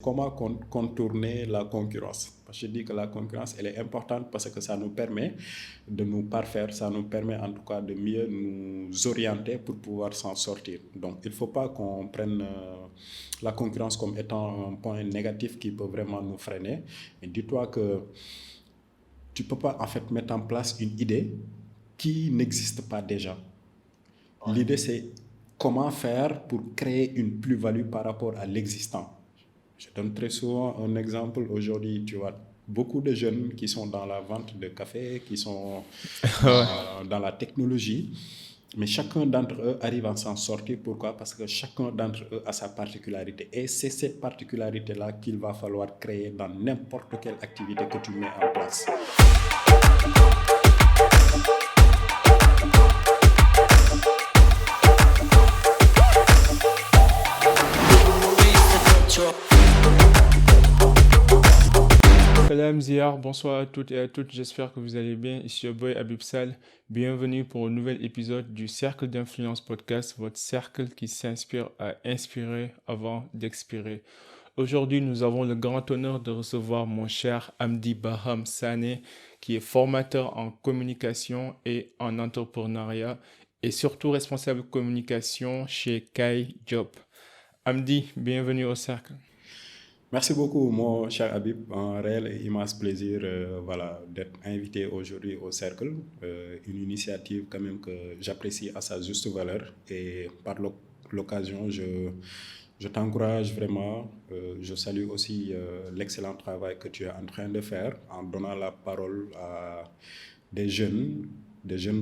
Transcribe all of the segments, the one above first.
Comment contourner la concurrence? Parce que je dis que la concurrence, elle est importante parce que ça nous permet de nous parfaire, ça nous permet en tout cas de mieux nous orienter pour pouvoir s'en sortir. Donc il ne faut pas qu'on prenne la concurrence comme étant un point négatif qui peut vraiment nous freiner. Et dis-toi que tu ne peux pas en fait mettre en place une idée qui n'existe pas déjà. L'idée, c'est comment faire pour créer une plus-value par rapport à l'existant. Je donne très souvent un exemple. Aujourd'hui, tu vois beaucoup de jeunes qui sont dans la vente de café, qui sont Ouais. dans la technologie, mais chacun d'entre eux arrive à s'en sortir. Pourquoi? Parce que chacun d'entre eux a sa particularité. Et c'est cette particularité-là qu'il va falloir créer dans n'importe quelle activité que tu mets en place. Salam Ziyar, bonsoir à toutes et à toutes, j'espère que vous allez bien. Ici your boy Habib Sal. Bienvenue pour un nouvel épisode du Cercle d'Influence Podcast, votre cercle qui s'inspire à inspirer avant d'expirer. Aujourd'hui, nous avons le grand honneur de recevoir mon cher Hamdi Baham Sané, qui est formateur en communication et en entrepreneuriat et surtout responsable communication chez Kai Job. Hamdi, bienvenue au cercle. Merci beaucoup, mon cher Habib. Un réel et immense plaisir d'être invité aujourd'hui au Cercle. Une initiative quand même que j'apprécie à sa juste valeur. Et par l'occasion, je t'encourage vraiment. Je salue aussi l'excellent travail que tu es en train de faire en donnant la parole à des jeunes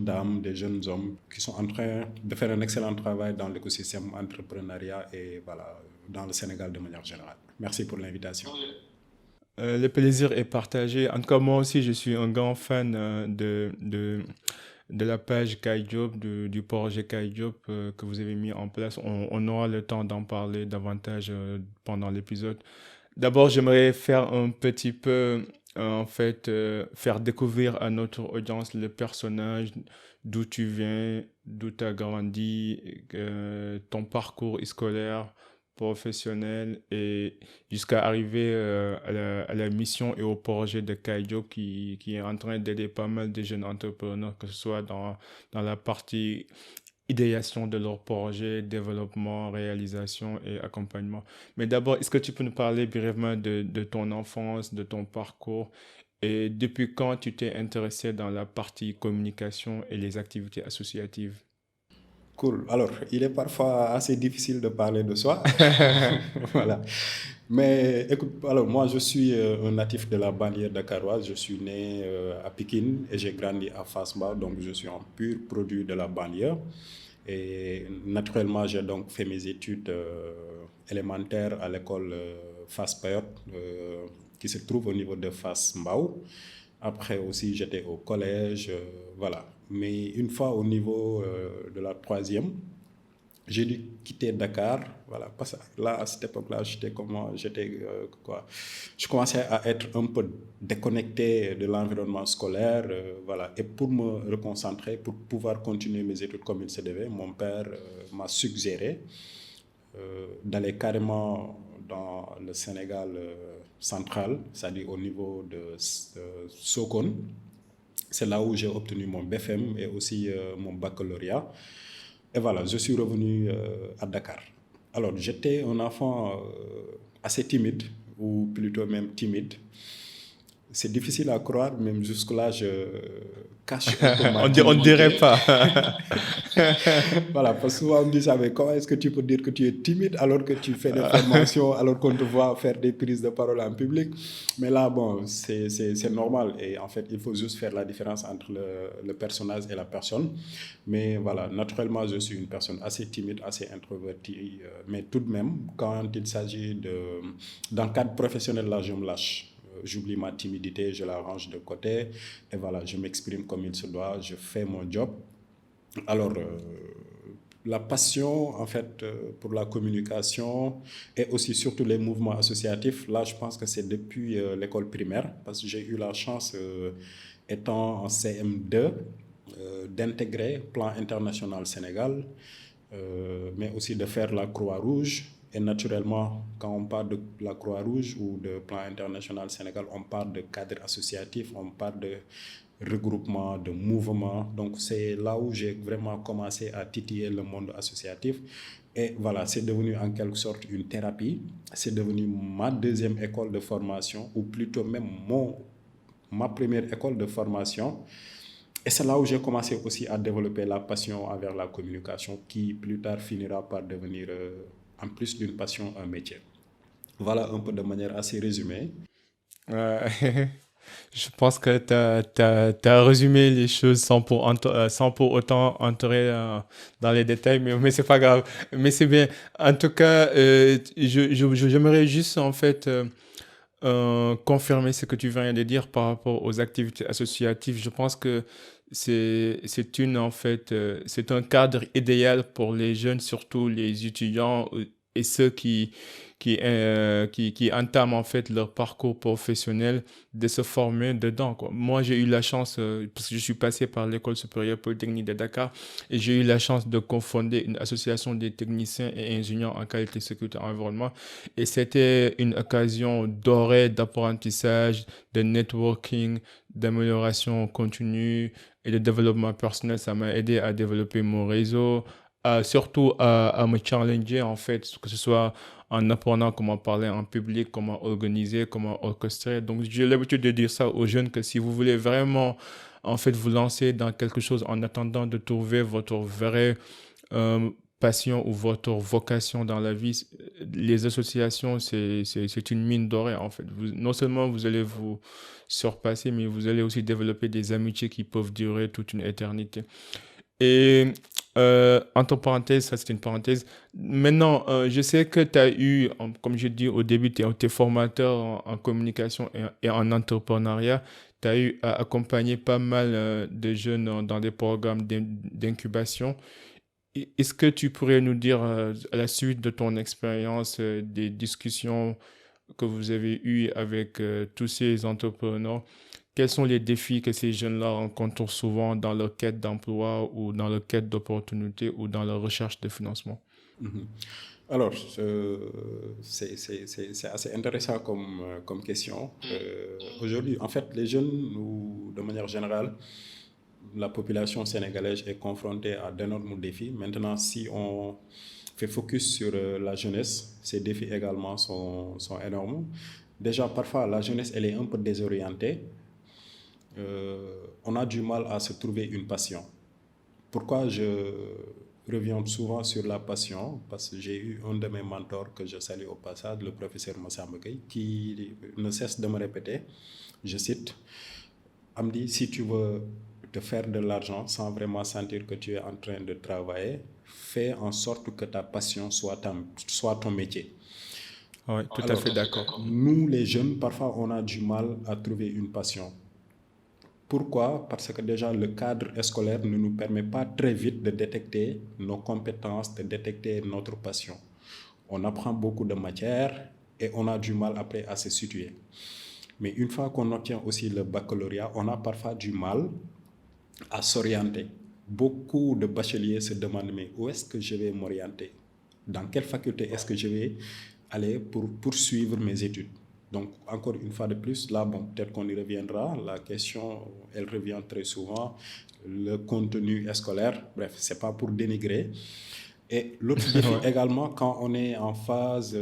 dames, des jeunes hommes qui sont en train de faire un excellent travail dans l'écosystème entrepreneuriat et voilà, dans le Sénégal de manière générale. Merci pour l'invitation. Le plaisir est partagé. En tout cas, moi aussi, je suis un grand fan de la page Kaijob, du projet Kaijob que vous avez mis en place. On aura le temps d'en parler davantage pendant l'épisode. D'abord, j'aimerais faire un petit peu, faire découvrir à notre audience le personnage, d'où tu viens, d'où tu as grandi, ton parcours scolaire, professionnel et jusqu'à arriver à la mission et au projet de Kaijo qui est en train d'aider pas mal de jeunes entrepreneurs, que ce soit dans la partie idéation de leur projet, développement, réalisation et accompagnement. Mais d'abord, est-ce que tu peux nous parler brièvement de ton enfance, de ton parcours et depuis quand tu t'es intéressé dans la partie communication et les activités associatives? Cool. Alors, il est parfois assez difficile de parler de soi. Voilà. Mais écoute, alors moi, je suis un natif de la banlieue dakaroise. Je suis né à Pikine et j'ai grandi à Fass Mbao, donc je suis un pur produit de la banlieue. Et naturellement, j'ai donc fait mes études élémentaires à l'école Fass Payot, qui se trouve au niveau de Fass Mbao. Après aussi, j'étais au collège, voilà. Mais une fois au niveau de la troisième, j'ai dû quitter Dakar, voilà, parce que là, à cette époque-là, je commençais à être un peu déconnecté de l'environnement scolaire, voilà. Et pour me reconcentrer, pour pouvoir continuer mes études comme il se devait, mon père m'a suggéré d'aller carrément dans le Sénégal central, c'est-à-dire au niveau de Sokone. C'est là où j'ai obtenu mon BFM et aussi mon baccalauréat. Et voilà, je suis revenu à Dakar. Alors, j'étais un enfant assez timide, ou plutôt même timide. C'est difficile à croire, même jusque-là, je cache un peu ma On dirait timidité. pas. Voilà, parce que souvent on me dit ça, mais comment est-ce que tu peux dire que tu es timide alors que tu fais des formations, alors qu'on te voit faire des prises de parole en public? Mais là, bon, c'est normal. Et en fait, il faut juste faire la différence entre le personnage et la personne. Mais voilà, naturellement, je suis une personne assez timide, assez introvertie. Mais tout de même, quand il s'agit dans le cadre professionnel, là, je me lâche. J'oublie ma timidité, je la range de côté. Et voilà, je m'exprime comme il se doit, je fais mon job. Alors, la passion, en fait, pour la communication et aussi surtout les mouvements associatifs, là, je pense que c'est depuis l'école primaire, parce que j'ai eu la chance, étant en CM2, d'intégrer Plan International Sénégal, mais aussi de faire la Croix-Rouge. Et naturellement, quand on parle de la Croix-Rouge ou de Plan International Sénégal, on parle de cadre associatif, on parle de regroupement, de mouvement. Donc c'est là où j'ai vraiment commencé à titiller le monde associatif. Et voilà, c'est devenu en quelque sorte une thérapie. C'est devenu ma deuxième école de formation, ou plutôt même ma première école de formation. Et c'est là où j'ai commencé aussi à développer la passion envers la communication qui plus tard finira par devenir, en plus d'une passion, un métier. Voilà un peu de manière assez résumée. Euh, je pense que tu as résumé les choses sans pour autant entrer dans les détails, mais c'est pas grave. Mais c'est bien. En tout cas, j'aimerais juste en fait confirmer ce que tu viens de dire par rapport aux activités associatives. Je pense que c'est un cadre idéal pour les jeunes, surtout les étudiants et ceux qui entament en fait leur parcours professionnel, de se former dedans, quoi. Moi, j'ai eu la chance, parce que je suis passé par l'École supérieure polytechnique de Dakar, et j'ai eu la chance de confonder une association des techniciens et ingénieurs en qualité, sécurité, environnement. Et c'était une occasion dorée d'apprentissage, de networking, d'amélioration continue et de développement personnel. Ça m'a aidé à développer mon réseau, surtout à me challenger en fait, que ce soit en apprenant comment parler en public, comment organiser, comment orchestrer. Donc j'ai l'habitude de dire ça aux jeunes que si vous voulez vraiment en fait vous lancer dans quelque chose en attendant de trouver votre vraie euh, passion ou votre vocation dans la vie, les associations, c'est une mine dorée en fait. Non seulement vous allez vous surpasser, mais vous allez aussi développer des amitiés qui peuvent durer toute une éternité. Et entre parenthèses, ça c'est une parenthèse. Maintenant, je sais que tu as eu, comme je dis au début, tu es formateur en communication et en entrepreneuriat. Tu as eu à accompagner pas mal de jeunes dans des programmes d'incubation. Est-ce que tu pourrais nous dire, à la suite de ton expérience, des discussions que vous avez eues avec tous ces entrepreneurs, quels sont les défis que ces jeunes-là rencontrent souvent dans leur quête d'emploi ou dans leur quête d'opportunité ou dans leur recherche de financement? Mhm. Alors, c'est assez intéressant comme question. Aujourd'hui, en fait, les jeunes, ou de manière générale, la population sénégalaise est confrontée à d'énormes défis. Maintenant, si on fait focus sur la jeunesse, ces défis également sont énormes. Déjà, parfois, la jeunesse, elle est un peu désorientée. On a du mal à se trouver une passion. Pourquoi je reviens souvent sur la passion? Parce que j'ai eu un de mes mentors que je salue au passage, le professeur Massamba Gueye, qui ne cesse de me répéter, je cite, Amdi, si tu veux te faire de l'argent sans vraiment sentir que tu es en train de travailler, fais en sorte que ta passion soit ton métier. Oui, tout à Alors, fait d'accord. nous les jeunes, parfois on a du mal à trouver une passion. Pourquoi? Parce que déjà le cadre scolaire ne nous permet pas très vite de détecter nos compétences, de détecter notre passion. On apprend beaucoup de matières et on a du mal après à se situer. Mais une fois qu'on obtient aussi le baccalauréat, on a parfois du mal à s'orienter. Beaucoup de bacheliers se demandent, mais où est-ce que je vais m'orienter? Dans quelle faculté est-ce que je vais aller pour poursuivre mes études? Donc, encore une fois de plus, là, bon, peut-être qu'on y reviendra. La question, elle revient très souvent. Le contenu scolaire, bref, c'est pas pour dénigrer. Et l'autre défi Ouais. également, quand on est en phase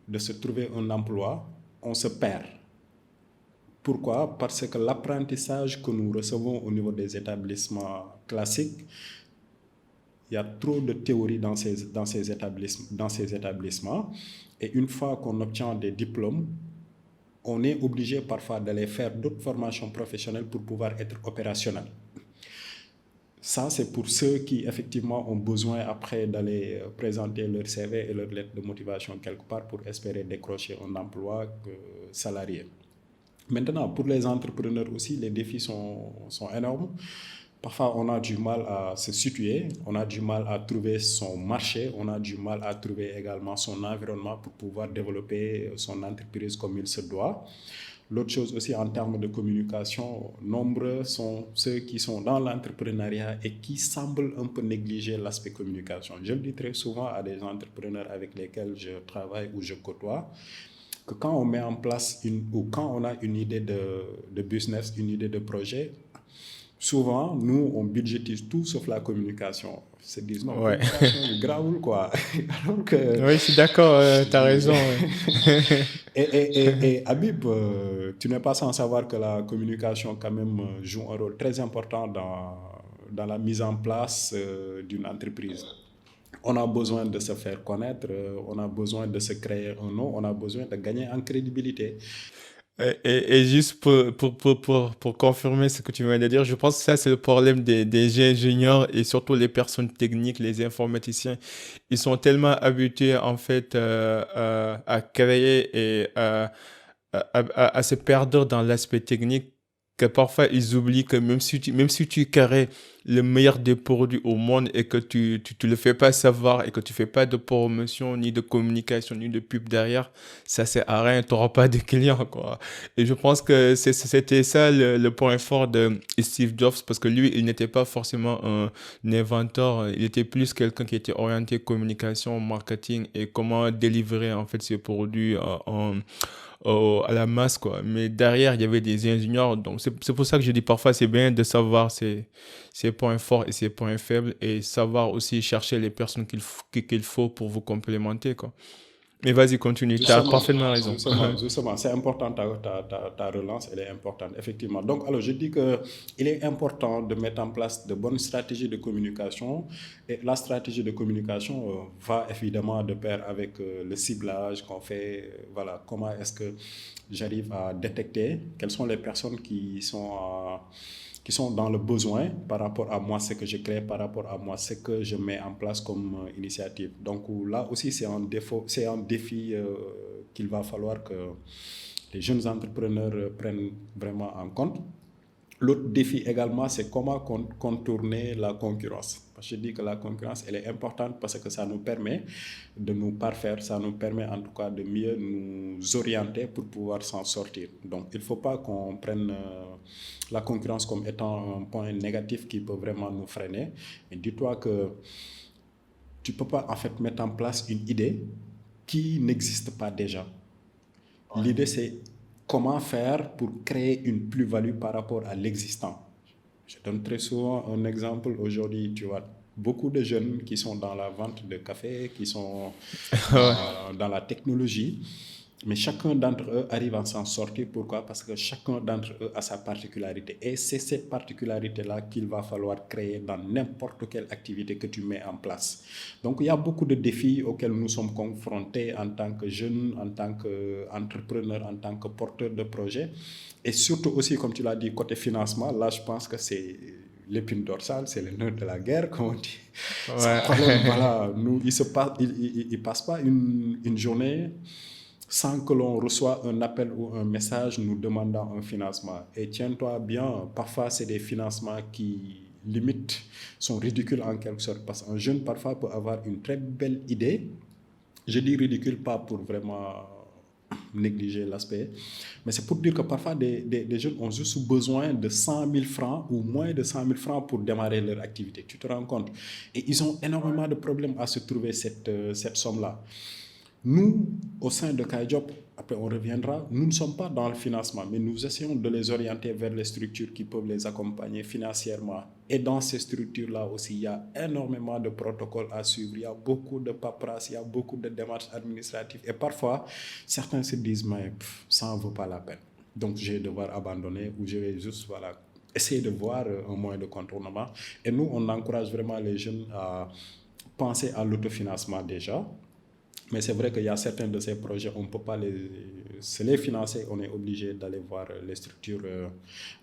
de se trouver un emploi, on se perd. Pourquoi? Parce que l'apprentissage que nous recevons au niveau des établissements classiques, il y a trop de théorie dans ces établissements. Et une fois qu'on obtient des diplômes, on est obligé parfois d'aller faire d'autres formations professionnelles pour pouvoir être opérationnel. Ça, c'est pour ceux qui, effectivement, ont besoin après d'aller présenter leur CV et leur lettre de motivation quelque part pour espérer décrocher un emploi salarié. Maintenant, pour les entrepreneurs aussi, les défis sont énormes. Parfois, on a du mal à se situer, on a du mal à trouver son marché, on a du mal à trouver également son environnement pour pouvoir développer son entreprise comme il se doit. L'autre chose aussi en termes de communication, nombreux sont ceux qui sont dans l'entrepreneuriat et qui semblent un peu négliger l'aspect communication. Je le dis très souvent à des entrepreneurs avec lesquels je travaille ou je côtoie, que quand on met en place ou quand on a une idée de business, une idée de projet, souvent, nous, on budgétise tout sauf la communication. Ils se disent, non, Ouais. communication, c'est grave, quoi. Alors que Oui, je suis d'accord, tu as raison. Ouais. et Habib, tu n'es pas sans savoir que la communication quand même joue un rôle très important dans la mise en place d'une entreprise. On a besoin de se faire connaître, on a besoin de se créer un nom, on a besoin de gagner en crédibilité. Et juste pour confirmer ce que tu viens de dire, je pense que ça, c'est le problème des ingénieurs et surtout les personnes techniques, les informaticiens. Ils sont tellement habitués, en fait, à créer et à se perdre dans l'aspect technique que parfois ils oublient que même si tu crées le meilleur des produits au monde et que tu le fais pas savoir et que tu fais pas de promotion, ni de communication, ni de pub derrière, ça sert à rien, tu n'auras pas de clients, quoi. Et je pense que c'était ça le point fort de Steve Jobs parce que lui, il n'était pas forcément un inventeur, il était plus quelqu'un qui était orienté communication, marketing et comment délivrer en fait ses produits à la masse, quoi. Mais derrière, il y avait des ingénieurs. Donc, c'est pour ça que je dis parfois, c'est bien de savoir ses points forts et ses points faibles et savoir aussi chercher les personnes qu'il faut pour vous complémenter, quoi. Mais vas-y, continue. Tu as Justement, parfaitement raison. justement, c'est important, ta relance, elle est importante, effectivement. Donc, alors, je dis qu'il est important de mettre en place de bonnes stratégies de communication. Et la stratégie de communication va évidemment de pair avec le ciblage qu'on fait. Voilà, comment est-ce que j'arrive à détecter quelles sont les personnes qui sont dans le besoin par rapport à moi, ce que je crée, par rapport à moi, ce que je mets en place comme initiative. Donc là aussi, c'est un défi qu'il va falloir que les jeunes entrepreneurs prennent vraiment en compte. L'autre défi également, c'est comment contourner la concurrence. Parce que je dis que la concurrence, elle est importante parce que ça nous permet de nous parfaire, ça nous permet en tout cas de mieux nous orienter pour pouvoir s'en sortir. Donc, il ne faut pas qu'on prenne la concurrence comme étant un point négatif qui peut vraiment nous freiner. Mais dis-toi que tu ne peux pas en fait mettre en place une idée qui n'existe pas déjà. L'idée, c'est comment faire pour créer une plus-value par rapport à l'existant. Je donne très souvent un exemple. Aujourd'hui, tu vois beaucoup de jeunes qui sont dans la vente de café, qui sont Ouais. dans la technologie, mais chacun d'entre eux arrive à s'en sortir. Pourquoi? Parce que chacun d'entre eux a sa particularité. Et c'est cette particularité-là qu'il va falloir créer dans n'importe quelle activité que tu mets en place. Donc, il y a beaucoup de défis auxquels nous sommes confrontés en tant que jeunes, en tant qu'entrepreneurs, en tant que porteurs de projets. Et surtout aussi, comme tu l'as dit, côté financement, là, je pense que c'est l'épine dorsale, c'est le nerf de la guerre, comme on dit. Sans Ouais. problème, voilà, nous, il passe pas une journée sans que l'on reçoive un appel ou un message nous demandant un financement. Et tiens-toi bien, parfois c'est des financements qui limite sont ridicules en quelque sorte parce qu'un jeune parfois peut avoir une très belle idée. Je dis ridicule pas pour vraiment négliger l'aspect, mais c'est pour dire que parfois des jeunes ont juste besoin de 100 000 francs ou moins de 100 000 francs pour démarrer leur activité. Tu te rends compte? Et ils ont énormément de problèmes à se trouver cette somme-là. Nous, au sein de KaiJob, après on reviendra, nous ne sommes pas dans le financement, mais nous essayons de les orienter vers les structures qui peuvent les accompagner financièrement. Et dans ces structures-là aussi, il y a énormément de protocoles à suivre, il y a beaucoup de paperasse, il y a beaucoup de démarches administratives. Et parfois, certains se disent, mais ça n'en vaut pas la peine. Donc, je vais devoir abandonner ou je vais juste essayer de voir un moyen de contournement. Et nous, on encourage vraiment les jeunes à penser à l'autofinancement déjà. Mais c'est vrai qu'il y a certains de ces projets, on ne peut pas se les financer, on est obligé d'aller voir les structures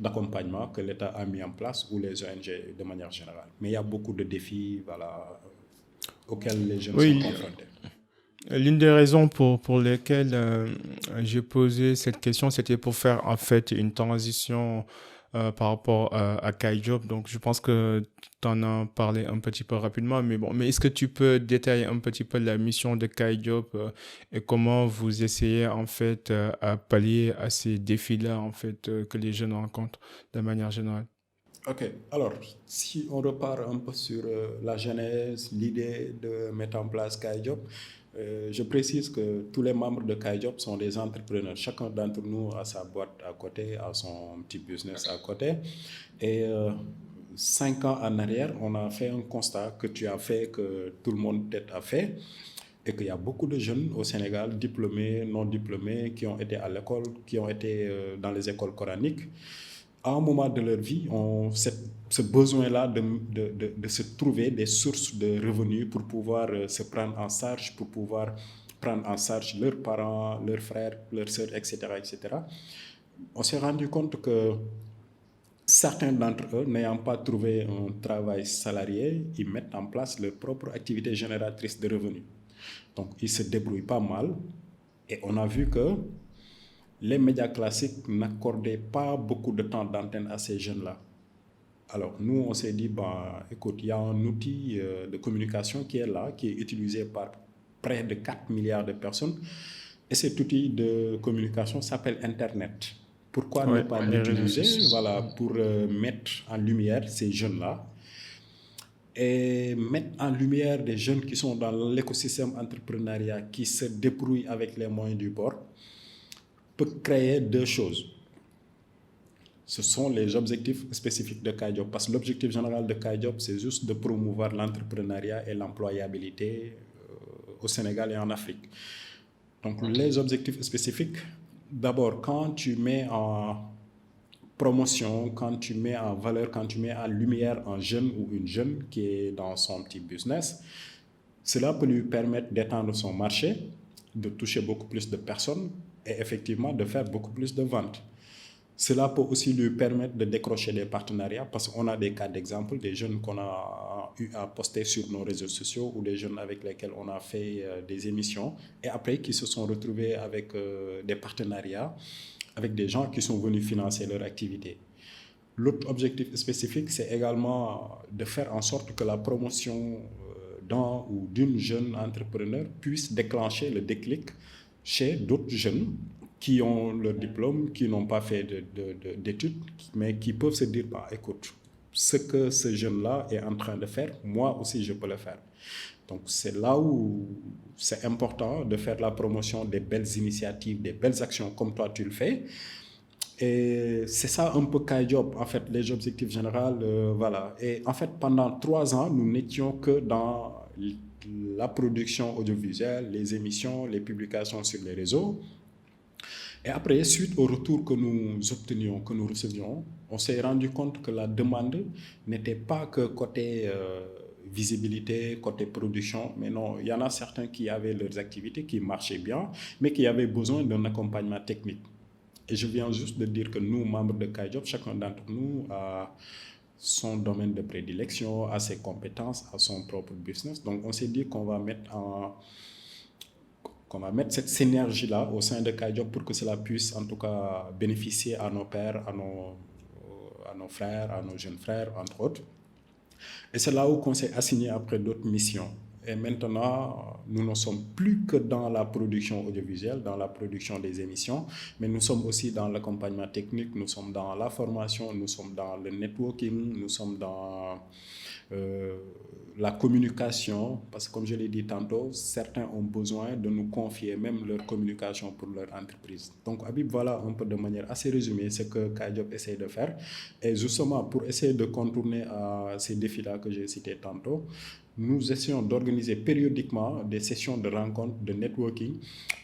d'accompagnement que l'État a mis en place ou les ONG de manière générale. Mais il y a beaucoup de défis auxquels les jeunes sont Oui, confrontés. l'une des raisons pour lesquelles j'ai posé cette question, c'était pour faire en fait une transition par rapport à KaiJob. Donc, je pense que tu en as parlé un petit peu rapidement, mais bon, mais est-ce que tu peux détailler un petit peu la mission de KaiJob et comment vous essayez en fait à pallier à ces défis-là en fait que les jeunes rencontrent de manière générale? Ok, alors si on repart un peu sur la genèse, l'idée de mettre en place KaiJob, je précise que tous les membres de KaiJob sont des entrepreneurs. Chacun d'entre nous a sa boîte à côté, a son petit business à côté. Et 5 ans en arrière, on a fait un constat que tu as fait, que tout le monde peut-être a fait, et qu'il y a beaucoup de jeunes au Sénégal, diplômés, non diplômés, qui ont été à l'école, qui ont été dans les écoles coraniques. À un moment de leur vie, ont ce besoin-là de se trouver des sources de revenus pour pouvoir se prendre en charge, pour pouvoir prendre en charge leurs parents, leurs frères, leurs sœurs, etc., etc. On s'est rendu compte que certains d'entre eux, n'ayant pas trouvé un travail salarié, ils mettent en place leur propre activité génératrice de revenus. Donc, ils se débrouillent pas mal. Et on a vu que les médias classiques n'accordaient pas beaucoup de temps d'antenne à ces jeunes-là. Alors, nous, on s'est dit, bah, écoute, il y a un outil de communication qui est là, qui est utilisé par près de 4 milliards de personnes. Et cet outil de communication s'appelle Internet. Pourquoi ne Ouais, pas les réseaux l'utiliser, sociaux. voilà, pour mettre en lumière ces jeunes-là et mettre en lumière des jeunes qui sont dans l'écosystème entrepreneuriat, qui se débrouillent avec les moyens du bord, peut créer deux choses. Ce sont les objectifs spécifiques de KaiJob. Parce que l'objectif général de KaiJob, c'est juste de promouvoir l'entrepreneuriat et l'employabilité au Sénégal et en Afrique. Donc, les objectifs spécifiques, d'abord, quand tu mets en promotion, quand tu mets en valeur, quand tu mets en lumière un jeune ou une jeune qui est dans son petit business, cela peut lui permettre d'étendre son marché, de toucher beaucoup plus de personnes et effectivement de faire beaucoup plus de ventes. Cela peut aussi lui permettre de décrocher des partenariats parce qu'on a des cas d'exemple, des jeunes qu'on a eu à poster sur nos réseaux sociaux ou des jeunes avec lesquels on a fait des émissions et après qui se sont retrouvés avec des partenariats, avec des gens qui sont venus financer leur activité. L'autre objectif spécifique, c'est également de faire en sorte que la promotion d'un ou d'une jeune entrepreneur puisse déclencher le déclic chez d'autres jeunes qui ont leur diplôme, qui n'ont pas fait d'études, mais qui peuvent se dire, bah, écoute, ce que ce jeune-là est en train de faire, moi aussi je peux le faire. Donc c'est là où c'est important de faire la promotion des belles initiatives, des belles actions comme toi tu le fais. Et c'est ça un peu KaiJob, en fait, les objectifs généraux, voilà. Et en fait, pendant 3 ans, nous n'étions que dans la production audiovisuelle, les émissions, les publications sur les réseaux. Et après, suite au retour que nous obtenions, que nous recevions, on s'est rendu compte que la demande n'était pas que côté visibilité, côté production, mais non, il y en a certains qui avaient leurs activités qui marchaient bien, mais qui avaient besoin d'un accompagnement technique. Et je viens juste de dire que nous, membres de KaiJob, chacun d'entre nous a son domaine de prédilection, a ses compétences, a son propre business. Donc on s'est dit qu'on va mettre cette synergie-là au sein de KaiJob pour que cela puisse en tout cas bénéficier à nos pères, à nos frères, à nos jeunes frères, entre autres. Et c'est là où on s'est assigné après d'autres missions. Et maintenant, nous ne sommes plus que dans la production audiovisuelle, dans la production des émissions, mais nous sommes aussi dans l'accompagnement technique, nous sommes dans la formation, nous sommes dans le networking, nous sommes dans la communication, parce que comme je l'ai dit tantôt, certains ont besoin de nous confier même leur communication pour leur entreprise. Donc Habib, voilà un peu de manière assez résumée ce que KaiJob essaie de faire. Et justement, pour essayer de contourner ces défis-là que j'ai cités tantôt, nous essayons d'organiser périodiquement des sessions de rencontres, de networking,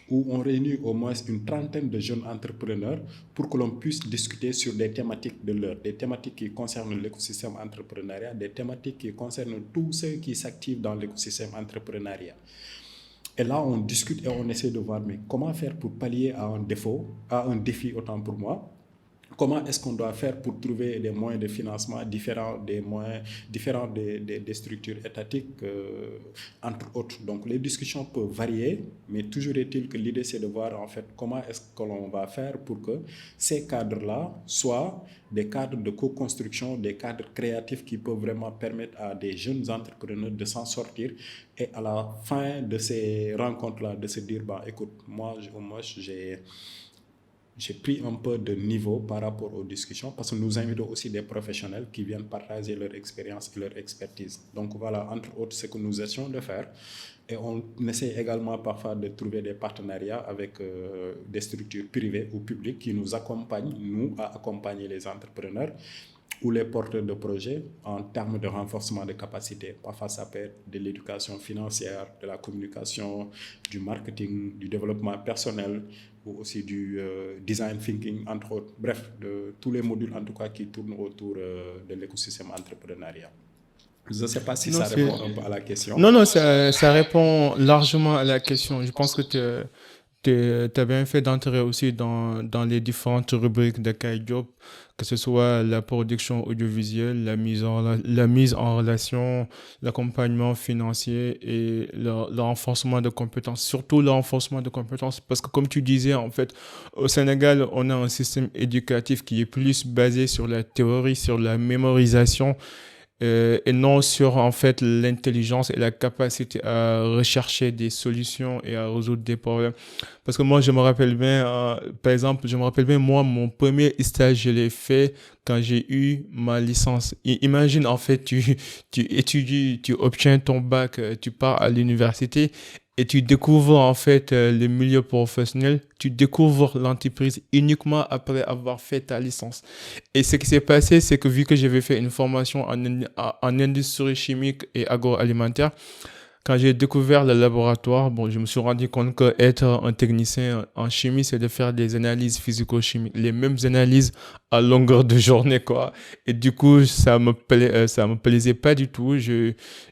où on réunit au moins une trentaine de jeunes entrepreneurs pour que l'on puisse discuter sur des thématiques de l'heure, des thématiques qui concernent l'écosystème entrepreneurial, des thématiques qui concernent tous ceux qui s'activent dans l'écosystème entrepreneurial. Et là, on discute et on essaie de voir mais comment faire pour pallier à un défi autant pour moi, Comment est-ce qu'on doit faire pour trouver des moyens de financement différents des structures étatiques, entre autres. Donc les discussions peuvent varier, mais toujours est-il que l'idée c'est de voir en fait comment est-ce que l'on va faire pour que ces cadres-là soient des cadres de co-construction, des cadres créatifs qui peuvent vraiment permettre à des jeunes entrepreneurs de s'en sortir et à la fin de ces rencontres-là de se dire, bah, écoute, moi au moins j'ai pris un peu de niveau par rapport aux discussions parce que nous invitons aussi des professionnels qui viennent partager leur expérience et leur expertise. Donc voilà, entre autres, ce que nous essayons de faire. Et on essaie également parfois de trouver des partenariats avec des structures privées ou publiques qui nous accompagnent, nous, à accompagner les entrepreneurs ou les porteurs de projets en termes de renforcement de capacités. Parfois, ça peut être de l'éducation financière, de la communication, du marketing, du développement personnel ou aussi du design thinking, entre autres. Bref, de tous les modules en tout cas qui tournent autour de l'écosystème entrepreneurial. Je ne sais pas si Non, ça c'est... répond un peu à la question. Non, non, ça répond largement à la question. Je pense que tu as bien fait d'entrer aussi dans les différentes rubriques de Kaijob, que ce soit la production audiovisuelle, la mise en relation, l'accompagnement financier et le renforcement de compétences, surtout le renforcement de compétences. Parce que comme tu disais, en fait, au Sénégal, on a un système éducatif qui est plus basé sur la théorie, sur la mémorisation et non sur en fait l'intelligence et la capacité à rechercher des solutions et à résoudre des problèmes. Parce que moi, je me rappelle bien, par exemple, je me rappelle bien, moi, mon premier stage, je l'ai fait quand j'ai eu ma licence. Imagine, en fait, tu étudies, tu obtiens ton bac, tu pars à l'université et tu découvres, en fait, le milieu professionnel, tu découvres l'entreprise uniquement après avoir fait ta licence. Et ce qui s'est passé, c'est que vu que j'avais fait une formation en industrie chimique et agroalimentaire, quand j'ai découvert le laboratoire, bon, je me suis rendu compte qu'être un technicien en chimie, c'est de faire des analyses physico-chimiques, les mêmes analyses à longueur de journée, quoi. Et du coup, ça me plaisait pas du tout.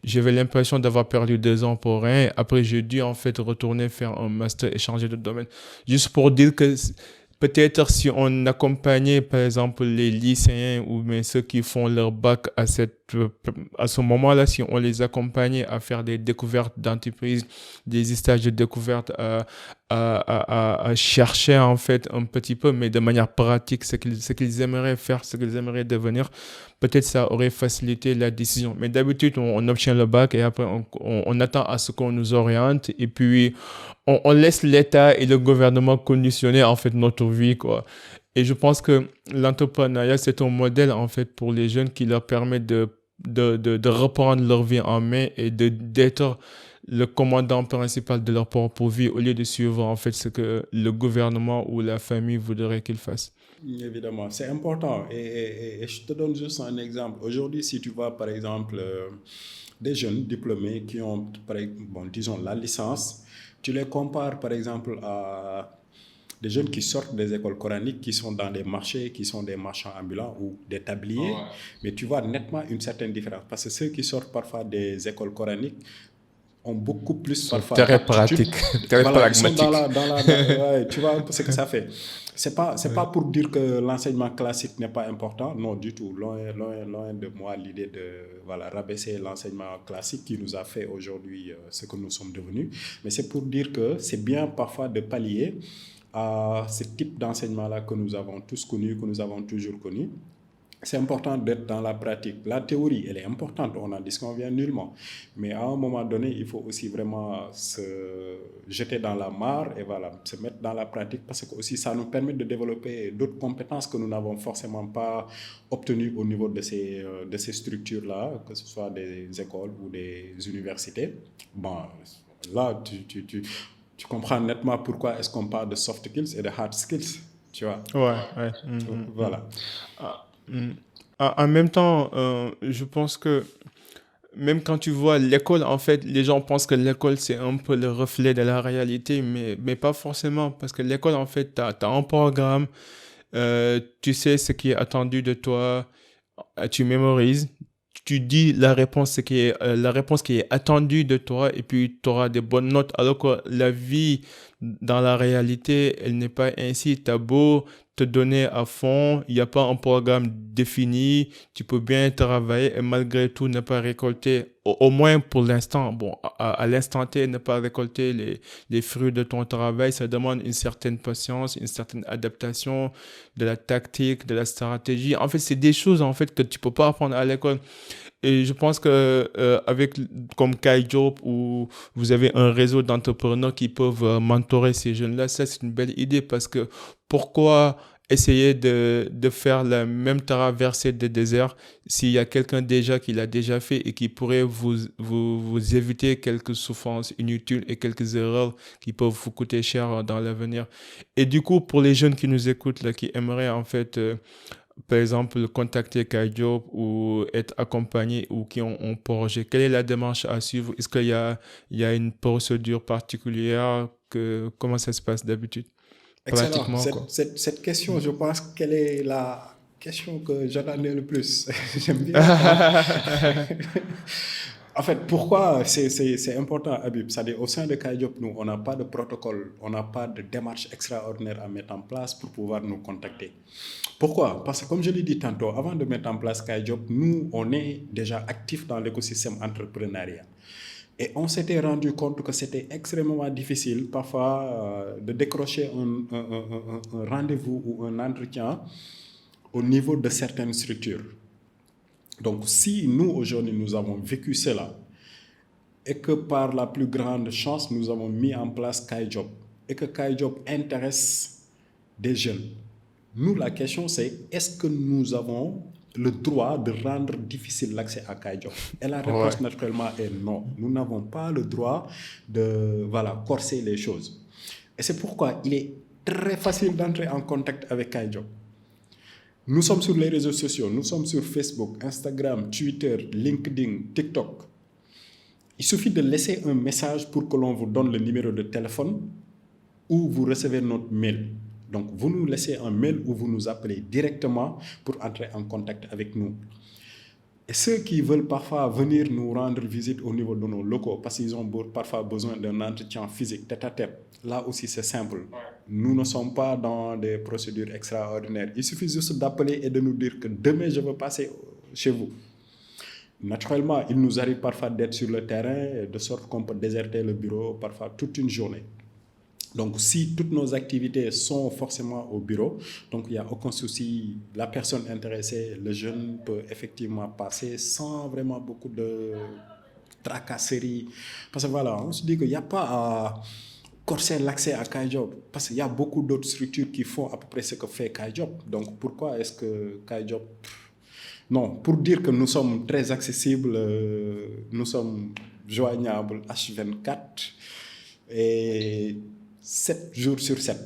J'avais l'impression d'avoir perdu 2 ans pour rien. Après, j'ai dû, en fait, retourner faire un master et changer de domaine. Juste pour dire que peut-être si on accompagnait, par exemple, les lycéens ou mais ceux qui font leur bac à ce moment-là, si on les accompagnait à faire des découvertes d'entreprises, des stages de découverte, à chercher en fait un petit peu, mais de manière pratique, ce qu'ils aimeraient faire, ce qu'ils aimeraient devenir, peut-être ça aurait facilité la décision. Mais d'habitude, on obtient le bac et après, on attend à ce qu'on nous oriente et puis on laisse l'État et le gouvernement conditionner en fait notre vie, quoi. Et je pense que l'entrepreneuriat, c'est un modèle en fait pour les jeunes qui leur permet de reprendre leur vie en main et d'être le commandant principal de leur propre vie au lieu de suivre en fait ce que le gouvernement ou la famille voudrait qu'ils fassent. Évidemment, c'est important. Et je te donne juste un exemple. Aujourd'hui, si tu vois par exemple des jeunes diplômés qui ont, bon, disons, la licence, tu les compares par exemple à des jeunes qui sortent des écoles coraniques, qui sont dans des marchés, qui sont des marchands ambulants ou des tabliers, Ouais. mais tu vois nettement une certaine différence. Parce que ceux qui sortent parfois des écoles coraniques ont beaucoup plus Ils sont parfois très d'aptitude. pratiques, très Voilà, ils sont pragmatiques. ouais, tu vois un peu ce que ça fait. C'est pas pour dire que l'enseignement classique n'est pas important, non du tout. Loin de moi l'idée de voilà, rabaisser l'enseignement classique qui nous a fait aujourd'hui ce que nous sommes devenus. Mais c'est pour dire que c'est bien parfois de pallier à ce type d'enseignement-là que nous avons tous connu, que nous avons toujours connu. C'est important d'être dans la pratique. La théorie, elle est importante, on n'en disconvient nullement. Mais à un moment donné, il faut aussi vraiment se jeter dans la mare et voilà, se mettre dans la pratique parce que aussi ça nous permet de développer d'autres compétences que nous n'avons forcément pas obtenues au niveau de ces structures-là, que ce soit des écoles ou des universités. Bon, là, tu comprends nettement pourquoi est-ce qu'on parle de soft skills et de hard skills, tu vois. Ouais, ouais. Voilà. Ah, mm. En même temps, je pense que même quand tu vois l'école, en fait, les gens pensent que l'école, c'est un peu le reflet de la réalité, mais pas forcément, parce que l'école, en fait, t'as un programme, tu sais ce qui est attendu de toi, tu mémorises, tu dis la réponse, la réponse qui est attendue de toi, et puis tu auras des bonnes notes, alors que la vie dans la réalité, elle n'est pas ainsi. T'as beau te donner à fond, il n'y a pas un programme défini, tu peux bien travailler et malgré tout ne pas récolter, au moins pour l'instant, bon, à l'instant T, ne pas récolter les fruits de ton travail, ça demande une certaine patience, une certaine adaptation de la tactique, de la stratégie. En fait, c'est des choses en fait que tu peux pas apprendre à l'école. Et je pense que avec comme Kai Job où vous avez un réseau d'entrepreneurs qui peuvent mentorer ces jeunes-là, ça c'est une belle idée parce que pourquoi essayer de faire la même traversée des déserts s'il y a quelqu'un déjà qui l'a déjà fait et qui pourrait vous éviter quelques souffrances inutiles et quelques erreurs qui peuvent vous coûter cher dans l'avenir. Et du coup, pour les jeunes qui nous écoutent là, qui aimeraient en fait par exemple, contacter Kaijob ou être accompagné ou qui ont un projet, quelle est la démarche à suivre? Est-ce il y a une procédure particulière comment ça se passe d'habitude? Excellent. Pratiquement, quoi. Cette question, je pense qu'elle est la question que j'attendais le plus. J'aime bien quand... En fait, pourquoi c'est important, Habib? C'est-à-dire, au sein de Kaidiop, nous, on n'a pas de protocole, on n'a pas de démarche extraordinaire à mettre en place pour pouvoir nous contacter. Pourquoi? Parce que, comme je l'ai dit tantôt, avant de mettre en place Kaidiop, nous, on est déjà actifs dans l'écosystème entrepreneurial. Et on s'était rendu compte que c'était extrêmement difficile parfois de décrocher un rendez-vous ou un entretien au niveau de certaines structures. Donc si nous, aujourd'hui, nous avons vécu cela et que par la plus grande chance, nous avons mis en place Kaijob et que Kaijob intéresse des jeunes, nous, la question c'est est-ce que nous avons le droit de rendre difficile l'accès à Kaijob? Et la Ouais. réponse naturellement est non. Nous n'avons pas le droit de corser les choses. Et c'est pourquoi il est très facile d'entrer en contact avec Kaijob. Nous sommes sur les réseaux sociaux, nous sommes sur Facebook, Instagram, Twitter, LinkedIn, TikTok. Il suffit de laisser un message pour que l'on vous donne le numéro de téléphone ou vous recevez notre mail. Donc, vous nous laissez un mail ou vous nous appelez directement pour entrer en contact avec nous. Et ceux qui veulent parfois venir nous rendre visite au niveau de nos locaux, parce qu'ils ont parfois besoin d'un entretien physique tête à tête, là aussi c'est simple. Nous ne sommes pas dans des procédures extraordinaires. Il suffit juste d'appeler et de nous dire que demain je veux passer chez vous. Naturellement, il nous arrive parfois d'être sur le terrain, de sorte qu'on peut déserter le bureau parfois toute une journée. Donc, si toutes nos activités sont forcément au bureau, donc il n'y a aucun souci. La personne intéressée, le jeune peut effectivement passer sans vraiment beaucoup de tracasseries. Parce que voilà, on se dit qu'il n'y a pas à corser l'accès à Kaijob. Parce qu'il y a beaucoup d'autres structures qui font à peu près ce que fait Kaijob. Donc, pourquoi est-ce que Kaijob... Non, pour dire que nous sommes très accessibles, nous sommes joignables H24 et 7 jours sur 7.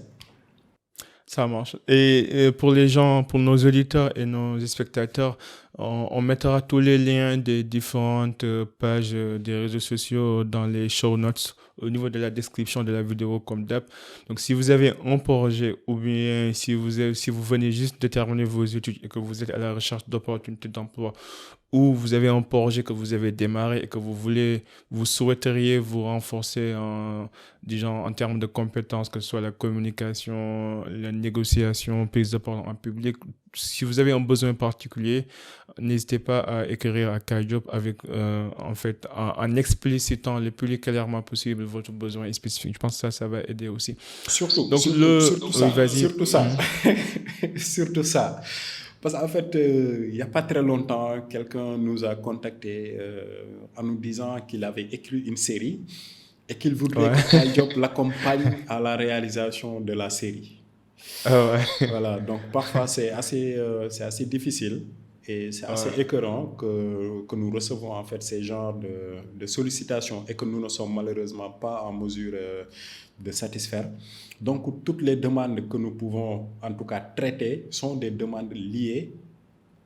Ça marche. Et pour les gens, pour nos auditeurs et nos spectateurs, on mettra tous les liens des différentes pages des réseaux sociaux dans les show notes au niveau de la description de la vidéo comme d'hab. Donc, si vous avez un projet ou bien si vous venez juste de terminer vos études et que vous êtes à la recherche d'opportunités d'emploi ou vous avez un projet que vous avez démarré et que vous souhaiteriez vous renforcer disons, en termes de compétences, que ce soit la communication, la négociation, prise de parole en public. Si vous avez un besoin particulier, n'hésitez pas à écrire à Kaijob avec, en fait, en explicitant le plus clairement possible votre besoin spécifique. Je pense que ça va aider aussi. Surtout, Donc, surtout ça, vas-y. surtout ça, surtout ça. Parce qu'en fait, il n'y a pas très longtemps, quelqu'un nous a contacté en nous disant qu'il avait écrit une série et qu'il voudrait Ouais. que Kaijob l'accompagne à la réalisation de la série. Ah ouais. Voilà, donc parfois c'est assez difficile et c'est assez Ouais. écœurant que nous recevons en fait ces genres de sollicitations et que nous ne sommes malheureusement pas en mesure de satisfaire. Donc toutes les demandes que nous pouvons en tout cas traiter sont des demandes liées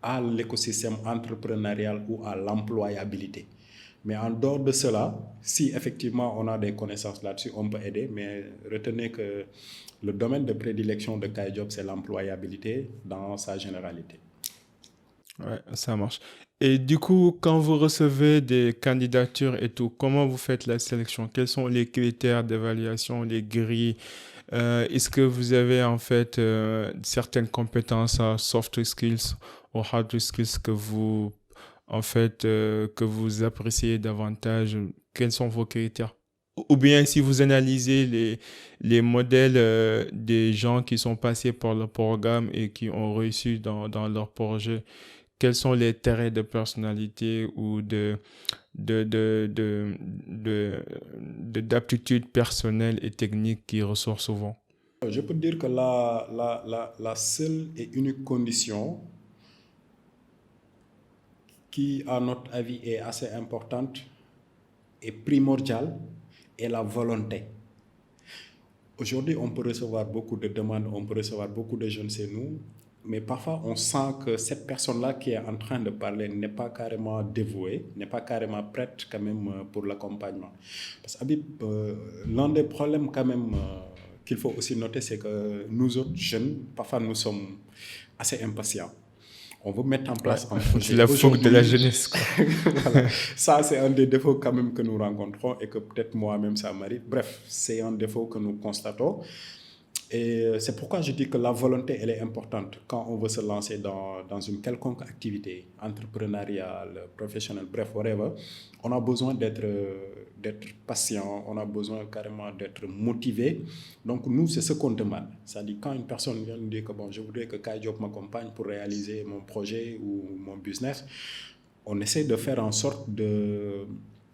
à l'écosystème entrepreneurial ou à l'employabilité. Mais en dehors de cela, si effectivement on a des connaissances là-dessus, on peut aider, mais retenez que le domaine de prédilection de Kaijob, c'est l'employabilité dans sa généralité. Ouais, ça marche. Et du coup, quand vous recevez des candidatures et tout, comment vous faites la sélection? Quels sont les critères d'évaluation, les grilles? Est-ce que vous avez en fait certaines compétences, soft skills ou hard skills que vous en fait que vous appréciez davantage? Quels sont vos critères? Ou bien si vous analysez les modèles des gens qui sont passés par le programme et qui ont réussi dans leur projet, quels sont les traits de personnalité ou de, de, de, de, d'aptitudes personnelles et techniques qui ressortent souvent? Je peux dire que la seule et unique condition qui, à notre avis, est assez importante et primordiale est la volonté. Aujourd'hui, on peut recevoir beaucoup de demandes, on peut recevoir beaucoup de jeunes chez nous, mais parfois on sent que cette personne-là qui est en train de parler n'est pas carrément dévouée, n'est pas carrément prête quand même pour l'accompagnement. Parce que Habib, l'un des problèmes quand même qu'il faut aussi noter, c'est que nous autres jeunes, parfois nous sommes assez impatients. On veut mettre en Ouais, place un c'est projet la fougue de la aujourd'hui. jeunesse, quoi. Voilà. Ça, c'est un des défauts quand même que nous rencontrons et que peut-être moi-même ça m'arrive. Bref, c'est un défaut que nous constatons. Et c'est pourquoi je dis que la volonté, elle est importante quand on veut se lancer dans une quelconque activité entrepreneuriale, professionnelle, bref, whatever. On a besoin d'être patient, on a besoin carrément d'être motivé. Donc nous, c'est ce qu'on demande. C'est-à-dire quand une personne vient nous dire que bon, je voudrais que Kai Diop m'accompagne pour réaliser mon projet ou mon business, on essaie de faire en sorte de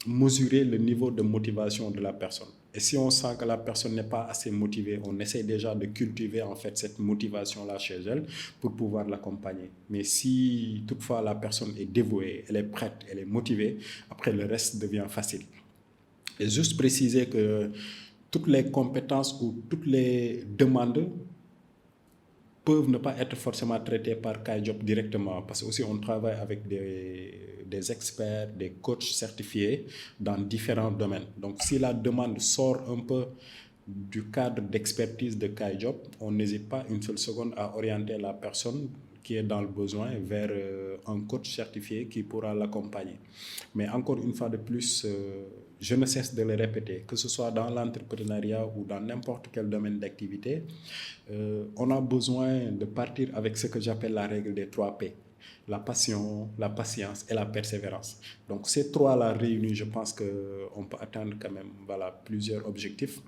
mesurer le niveau de motivation de la personne. Et si on sent que la personne n'est pas assez motivée, on essaie déjà de cultiver en fait cette motivation-là chez elle pour pouvoir l'accompagner. Mais si toutefois la personne est dévouée, elle est prête, elle est motivée, après le reste devient facile. Et juste préciser que toutes les compétences ou toutes les demandes peuvent ne pas être forcément traités par KaiJob directement, parce que aussi on travaille avec des experts, des coachs certifiés dans différents domaines. Donc si la demande sort un peu du cadre d'expertise de KaiJob, on n'hésite pas une seule seconde à orienter la personne qui est dans le besoin vers un coach certifié qui pourra l'accompagner. Mais encore une fois de plus, je ne cesse de le répéter, que ce soit dans l'entrepreneuriat ou dans n'importe quel domaine d'activité, on a besoin de partir avec ce que j'appelle la règle des 3 P. La passion, la patience et la persévérance. Donc ces trois-là réunis, je pense qu'on peut atteindre quand même voilà, plusieurs objectifs.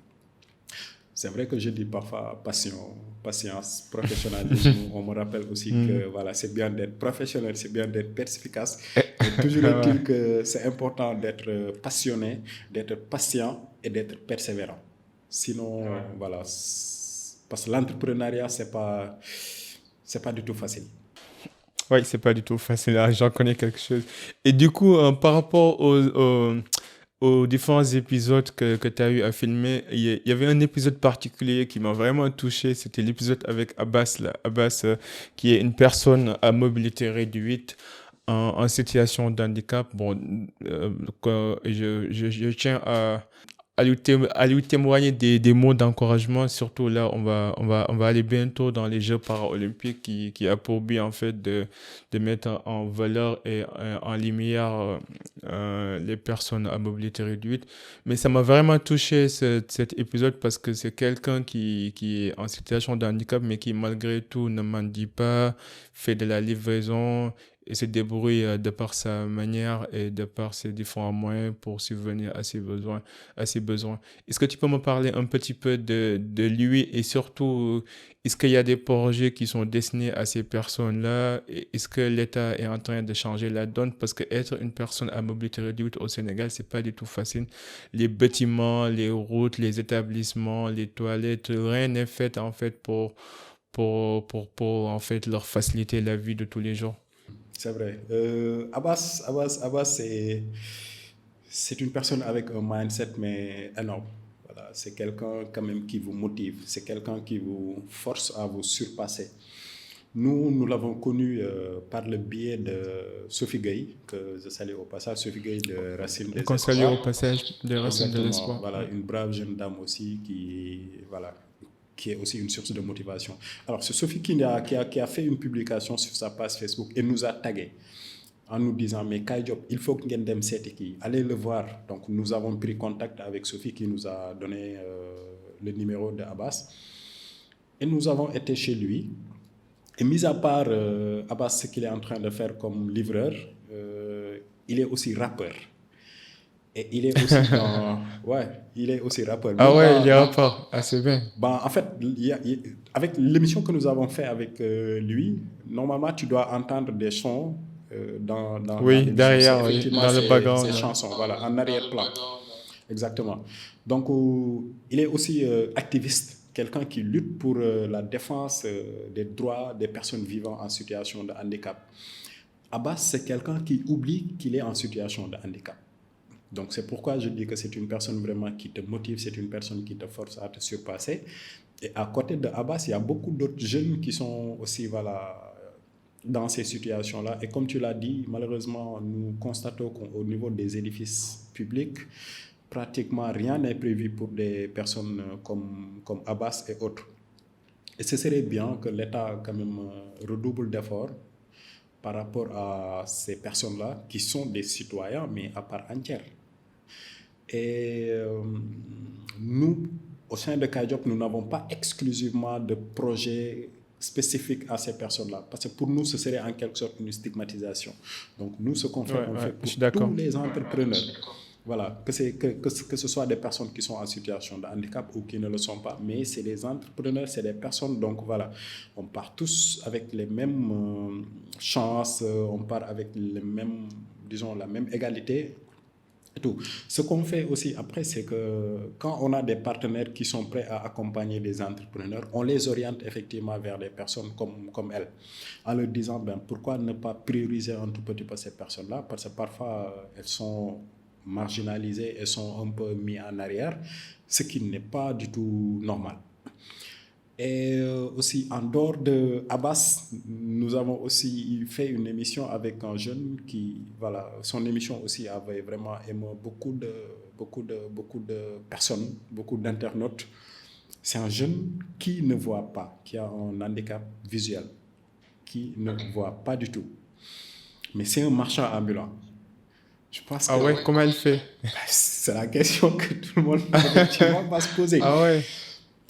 C'est vrai que je dis parfois passion, patience, professionnalisme. On me rappelle aussi que voilà, c'est bien d'être professionnel, c'est bien d'être perspicace. Mais toujours Ouais. est-il que c'est important d'être passionné, d'être patient et d'être persévérant. Sinon, voilà, parce que l'entrepreneuriat, c'est pas du tout facile. Oui, c'est pas du tout facile. Ah, j'en connais quelque chose. Et du coup, par rapport aux différents épisodes que tu as eu à filmer, il y avait un épisode particulier qui m'a vraiment touché. C'était l'épisode avec Abbas, là. Abbas, qui est une personne à mobilité réduite en situation de handicap. Bon, je tiens à lui témoigner des mots d'encouragement. Surtout là, on va aller bientôt dans les Jeux paralympiques qui a pour but en fait de mettre en valeur et en lumière les personnes à mobilité réduite. Mais ça m'a vraiment touché cet épisode parce que c'est quelqu'un qui est en situation de handicap mais qui malgré tout ne mendie pas, fait de la livraison et se débrouille de par sa manière et de par ses différents moyens pour subvenir à ses besoins à ses besoins. Est-ce que tu peux me parler un petit peu de lui et surtout, est-ce qu'il y a des projets qui sont destinés à ces personnes-là? Est-ce que l'État est en train de changer la donne? Parce que être une personne à mobilité réduite au Sénégal, c'est pas du tout facile. Les bâtiments, les routes, les établissements, les toilettes, rien n'est fait en fait pour en fait leur faciliter la vie de tous les jours. C'est vrai. Abbas c'est une personne avec un mindset mais énorme. Voilà, c'est quelqu'un quand même qui vous motive, c'est quelqu'un qui vous force à vous surpasser. Nous l'avons connu par le biais de Sophie Gueye, que je salue au passage, Sophie Gueye de Racine des Qu'on salue au Espoirs. passage des racines de Exactement, l'espoir. voilà, Ouais. une brave jeune dame aussi voilà, qui est aussi une source de motivation. Alors, c'est Sophie qui a fait une publication sur sa page Facebook et nous a tagués en nous disant, mais Kai Diop, il faut que Ngendem Setiki, allez le voir. Donc, nous avons pris contact avec Sophie qui nous a donné le numéro de Abbas. Et nous avons été chez lui. Et mis à part Abbas, ce qu'il est en train de faire comme livreur, il est aussi rappeur. Et il est aussi ouais, il est aussi rappeur. Ah ouais, il est rappeur. Ah, c'est bien. En fait, avec l'émission que nous avons fait avec lui, normalement, tu dois entendre des sons dans oui, derrière, dans le background. Ces chansons, voilà, en arrière-plan. Exactement. Donc, il est aussi activiste, quelqu'un qui lutte pour la défense des droits des personnes vivant en situation de handicap. Abbas, c'est quelqu'un qui oublie qu'il est en situation de handicap. Donc, c'est pourquoi je dis que c'est une personne vraiment qui te motive, c'est une personne qui te force à te surpasser. Et à côté de Abbas, il y a beaucoup d'autres jeunes qui sont aussi dans ces situations-là. Et comme tu l'as dit, malheureusement, nous constatons qu'au niveau des édifices publics, pratiquement rien n'est prévu pour des personnes comme Abbas et autres. Et ce serait bien que l'État quand même redouble d'efforts par rapport à ces personnes-là qui sont des citoyens, mais à part entière. Et nous, au sein de Kai Diop, nous n'avons pas exclusivement de projets spécifiques à ces personnes-là. Parce que pour nous, ce serait en quelque sorte une stigmatisation. Donc nous, ce qu'on fait, on fait pour tous les entrepreneurs. Voilà, que ce soit des personnes qui sont en situation de handicap ou qui ne le sont pas, mais c'est des entrepreneurs, c'est des personnes, donc voilà, on part tous avec les mêmes chances, on part avec les mêmes, disons, la même égalité et tout. Ce qu'on fait aussi après, c'est que quand on a des partenaires qui sont prêts à accompagner des entrepreneurs, on les oriente effectivement vers des personnes comme elles, en leur disant, pourquoi ne pas prioriser un tout petit peu ces personnes-là, parce que parfois, elles sont marginalisés et sont un peu mis en arrière, ce qui n'est pas du tout normal. Et aussi, en dehors de Abbas, nous avons aussi fait une émission avec un jeune qui, voilà, son émission aussi avait vraiment aimé beaucoup de personnes, beaucoup d'internautes. C'est un jeune qui ne voit pas, qui a un handicap visuel, qui ne voit pas du tout. Mais c'est un marchand ambulant. Je pense ouais, comment elle fait? C'est la question que tout le monde va se poser. Ah ouais.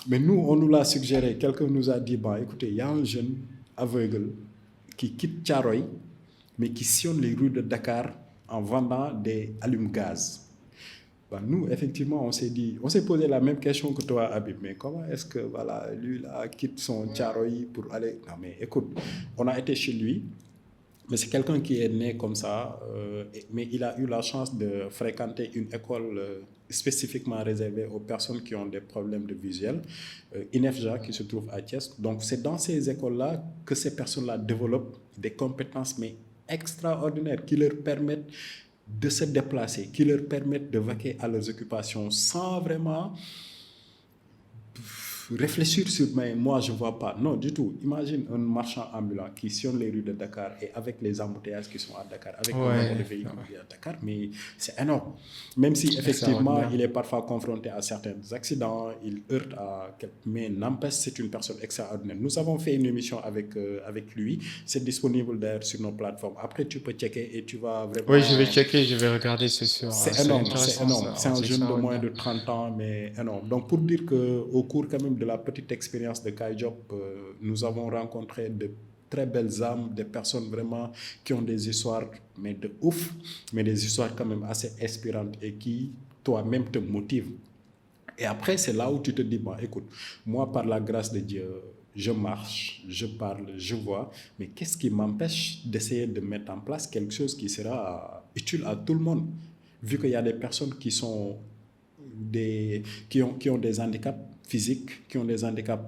Mais nous, on nous l'a suggéré. Quelqu'un nous a dit, écoutez, il y a un jeune aveugle qui quitte Thiaroye, mais qui sillonne les rues de Dakar en vendant des allumes-gaz. Nous, effectivement, on s'est posé la même question que toi, Habib. Mais comment est-ce que, voilà, lui, là, quitte son Thiaroye pour aller... Non, mais écoute, on a été chez lui. Mais c'est quelqu'un qui est né comme ça, mais il a eu la chance de fréquenter une école spécifiquement réservée aux personnes qui ont des problèmes de visuel, INEFJA, qui se trouve à Thiès. Donc c'est dans ces écoles-là que ces personnes-là développent des compétences mais extraordinaires qui leur permettent de se déplacer, qui leur permettent de vaquer à leurs occupations sans vraiment réfléchir sur mais moi je ne vois pas. Non, du tout. Imagine un marchand ambulant qui sillonne les rues de Dakar et avec les embouteillages qui sont à Dakar, avec le nombre de véhicules à Dakar, mais c'est énorme. Même si effectivement il est parfois confronté à certains accidents, il heurte mais n'empêche, c'est une personne extraordinaire. Nous avons fait une émission avec lui, c'est disponible d'ailleurs sur nos plateformes. Après tu peux checker et tu vas vraiment... Oui, je vais checker, je vais regarder ce soir. C'est énorme, c'est énorme. C'est un jeune de moins de 30 ans, mais énorme. Donc pour dire qu'au cours quand même de la petite expérience de Kai Diop, nous avons rencontré de très belles âmes, des personnes vraiment qui ont des histoires mais de ouf, mais des histoires quand même assez inspirantes et qui toi-même te motivent. Et après, c'est là où tu te dis, écoute, moi par la grâce de Dieu, je marche, je parle, je vois, mais qu'est-ce qui m'empêche d'essayer de mettre en place quelque chose qui sera utile à tout le monde, vu qu'il y a des personnes qui ont des handicaps physiques, qui ont des handicaps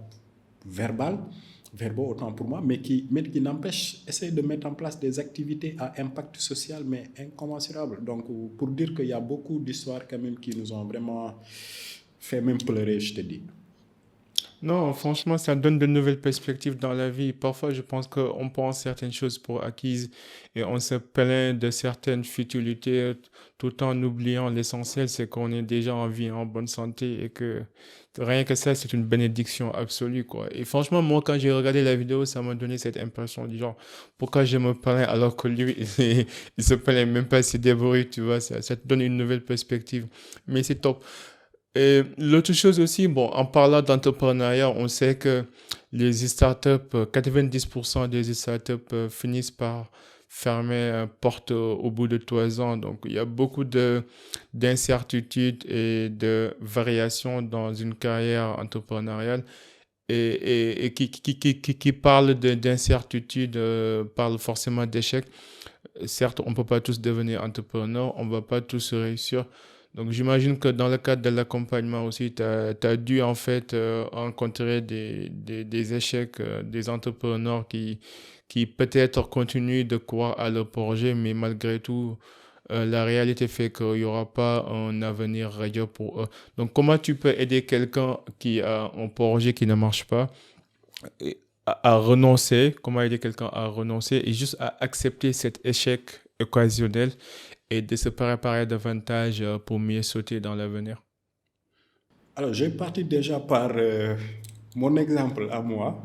verbaux autant pour moi, mais qui n'empêchent, essayer de mettre en place des activités à impact social, mais incommensurable. Donc, pour dire qu'il y a beaucoup d'histoires quand même qui nous ont vraiment fait même pleurer, je te dis. Non, franchement, ça donne de nouvelles perspectives dans la vie. Parfois, je pense qu'on prend certaines choses pour acquises et on se plaint de certaines futilités tout en oubliant l'essentiel, c'est qu'on est déjà en vie, en bonne santé et que rien que ça, c'est une bénédiction absolue, quoi. Et franchement, moi, quand j'ai regardé la vidéo, ça m'a donné cette impression du genre, pourquoi je me plains alors que lui, il se plaint même pas, c'est débrouille, tu vois, ça te donne une nouvelle perspective. Mais c'est top. Et l'autre chose aussi, bon, en parlant d'entrepreneuriat, on sait que les startups, 90% des startups finissent par fermer porte au bout de 3 ans. Donc, il y a beaucoup d'incertitudes et de variations dans une carrière entrepreneuriale. Et qui parle d'incertitude, parle forcément d'échec. Certes, on ne peut pas tous devenir entrepreneur, on ne va pas tous réussir. Donc, j'imagine que dans le cadre de l'accompagnement aussi, tu as dû en fait rencontrer des échecs, des entrepreneurs qui peut-être continuent de croire à leur projet, mais malgré tout, la réalité fait qu'il n'y aura pas un avenir radieux pour eux. Donc, comment tu peux aider quelqu'un qui a un projet qui ne marche pas et à renoncer, comment aider quelqu'un à renoncer et juste à accepter cet échec occasionnel et de se préparer davantage pour mieux sauter dans l'avenir. Alors, j'ai parti déjà par mon exemple à moi.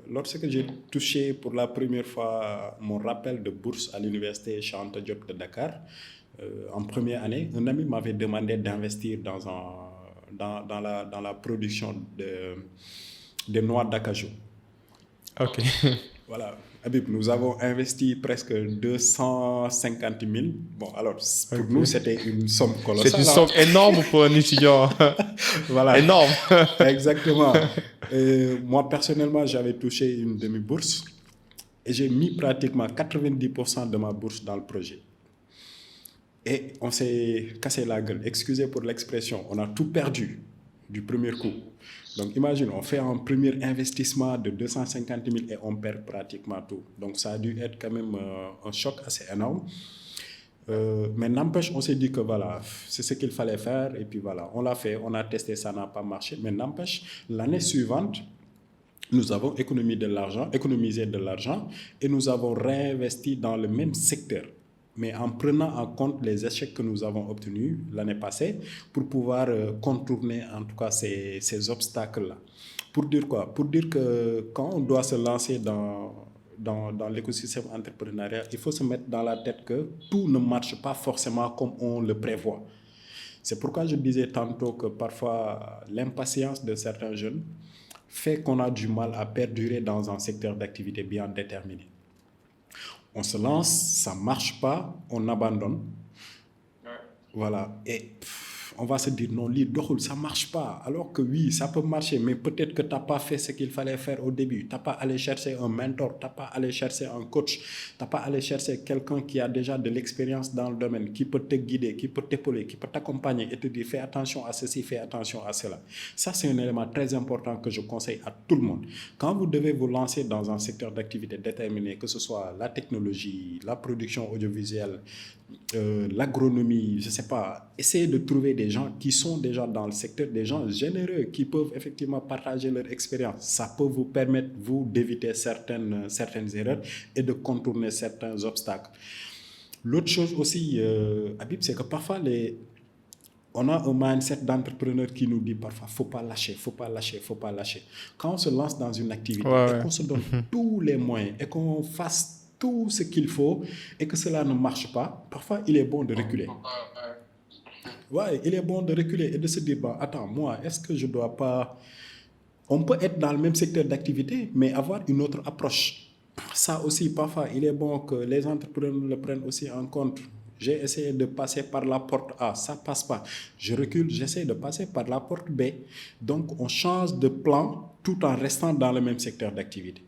Lorsque j'ai touché pour la première fois mon rappel de bourse à l'université Cheikh Anta Diop de Dakar, en première année, un ami m'avait demandé d'investir dans la production de noix d'acajou. Ok. Voilà, Habib, nous avons investi presque 250 000. Bon, alors, pour nous, Ok. c'était une somme C'est une colossale, hein. somme énorme pour un étudiant. Voilà, Énorme. exactement. Et moi, personnellement, j'avais touché une demi-bourse et j'ai mis pratiquement 90% de ma bourse dans le projet. Et on s'est cassé la gueule. Excusez pour l'expression, on a tout perdu du premier coup. Donc imagine, on fait un premier investissement de 250 000 et on perd pratiquement tout. Donc ça a dû être quand même un choc assez énorme. Mais n'empêche, on s'est dit que voilà, c'est ce qu'il fallait faire. Et puis voilà, on l'a fait, on a testé, ça n'a pas marché. Mais n'empêche, l'année suivante, nous avons économisé de l'argent et nous avons réinvesti dans le même secteur, mais en prenant en compte les échecs que nous avons obtenus l'année passée pour pouvoir contourner en tout cas ces obstacles-là. Pour dire quoi? Pour dire que quand on doit se lancer dans l'écosystème entrepreneurial, il faut se mettre dans la tête que tout ne marche pas forcément comme on le prévoit. C'est pourquoi je disais tantôt que parfois l'impatience de certains jeunes fait qu'on a du mal à perdurer dans un secteur d'activité bien déterminé. On se lance, ça ne marche pas, on abandonne. Voilà. Et on va se dire non, ça ne marche pas. Alors que oui, ça peut marcher, mais peut-être que tu n'as pas fait ce qu'il fallait faire au début. Tu n'as pas allé chercher un mentor, tu n'as pas allé chercher un coach, tu n'as pas allé chercher quelqu'un qui a déjà de l'expérience dans le domaine, qui peut te guider, qui peut t'épauler, qui peut t'accompagner et te dire fais attention à ceci, fais attention à cela. Ça, c'est un élément très important que je conseille à tout le monde. Quand vous devez vous lancer dans un secteur d'activité déterminé, que ce soit la technologie, la production audiovisuelle, l'agronomie, je ne sais pas, essayez de trouver des gens qui sont déjà dans le secteur, des gens généreux qui peuvent effectivement partager leur expérience. Ça peut vous permettre, vous, d'éviter certaines erreurs et de contourner certains obstacles. L'autre chose aussi, Habib, c'est que parfois, on a un mindset d'entrepreneur qui nous dit parfois, faut pas lâcher, faut pas lâcher, faut pas lâcher. Quand on se lance dans une Ouais, activité et ouais. qu'on se donne tous les moyens et qu'on fasse tout ce qu'il faut et que cela ne marche pas, parfois il est bon de reculer. Ouais, il est bon de reculer et de se dire, bah, attends, moi, est-ce que je dois pas... On peut être dans le même secteur d'activité, mais avoir une autre approche. Ça aussi, parfois, il est bon que les entrepreneurs le prennent aussi en compte. J'ai essayé de passer par la porte A, ça passe pas. Je recule, j'essaie de passer par la porte B. Donc, on change de plan tout en restant dans le même secteur d'activité.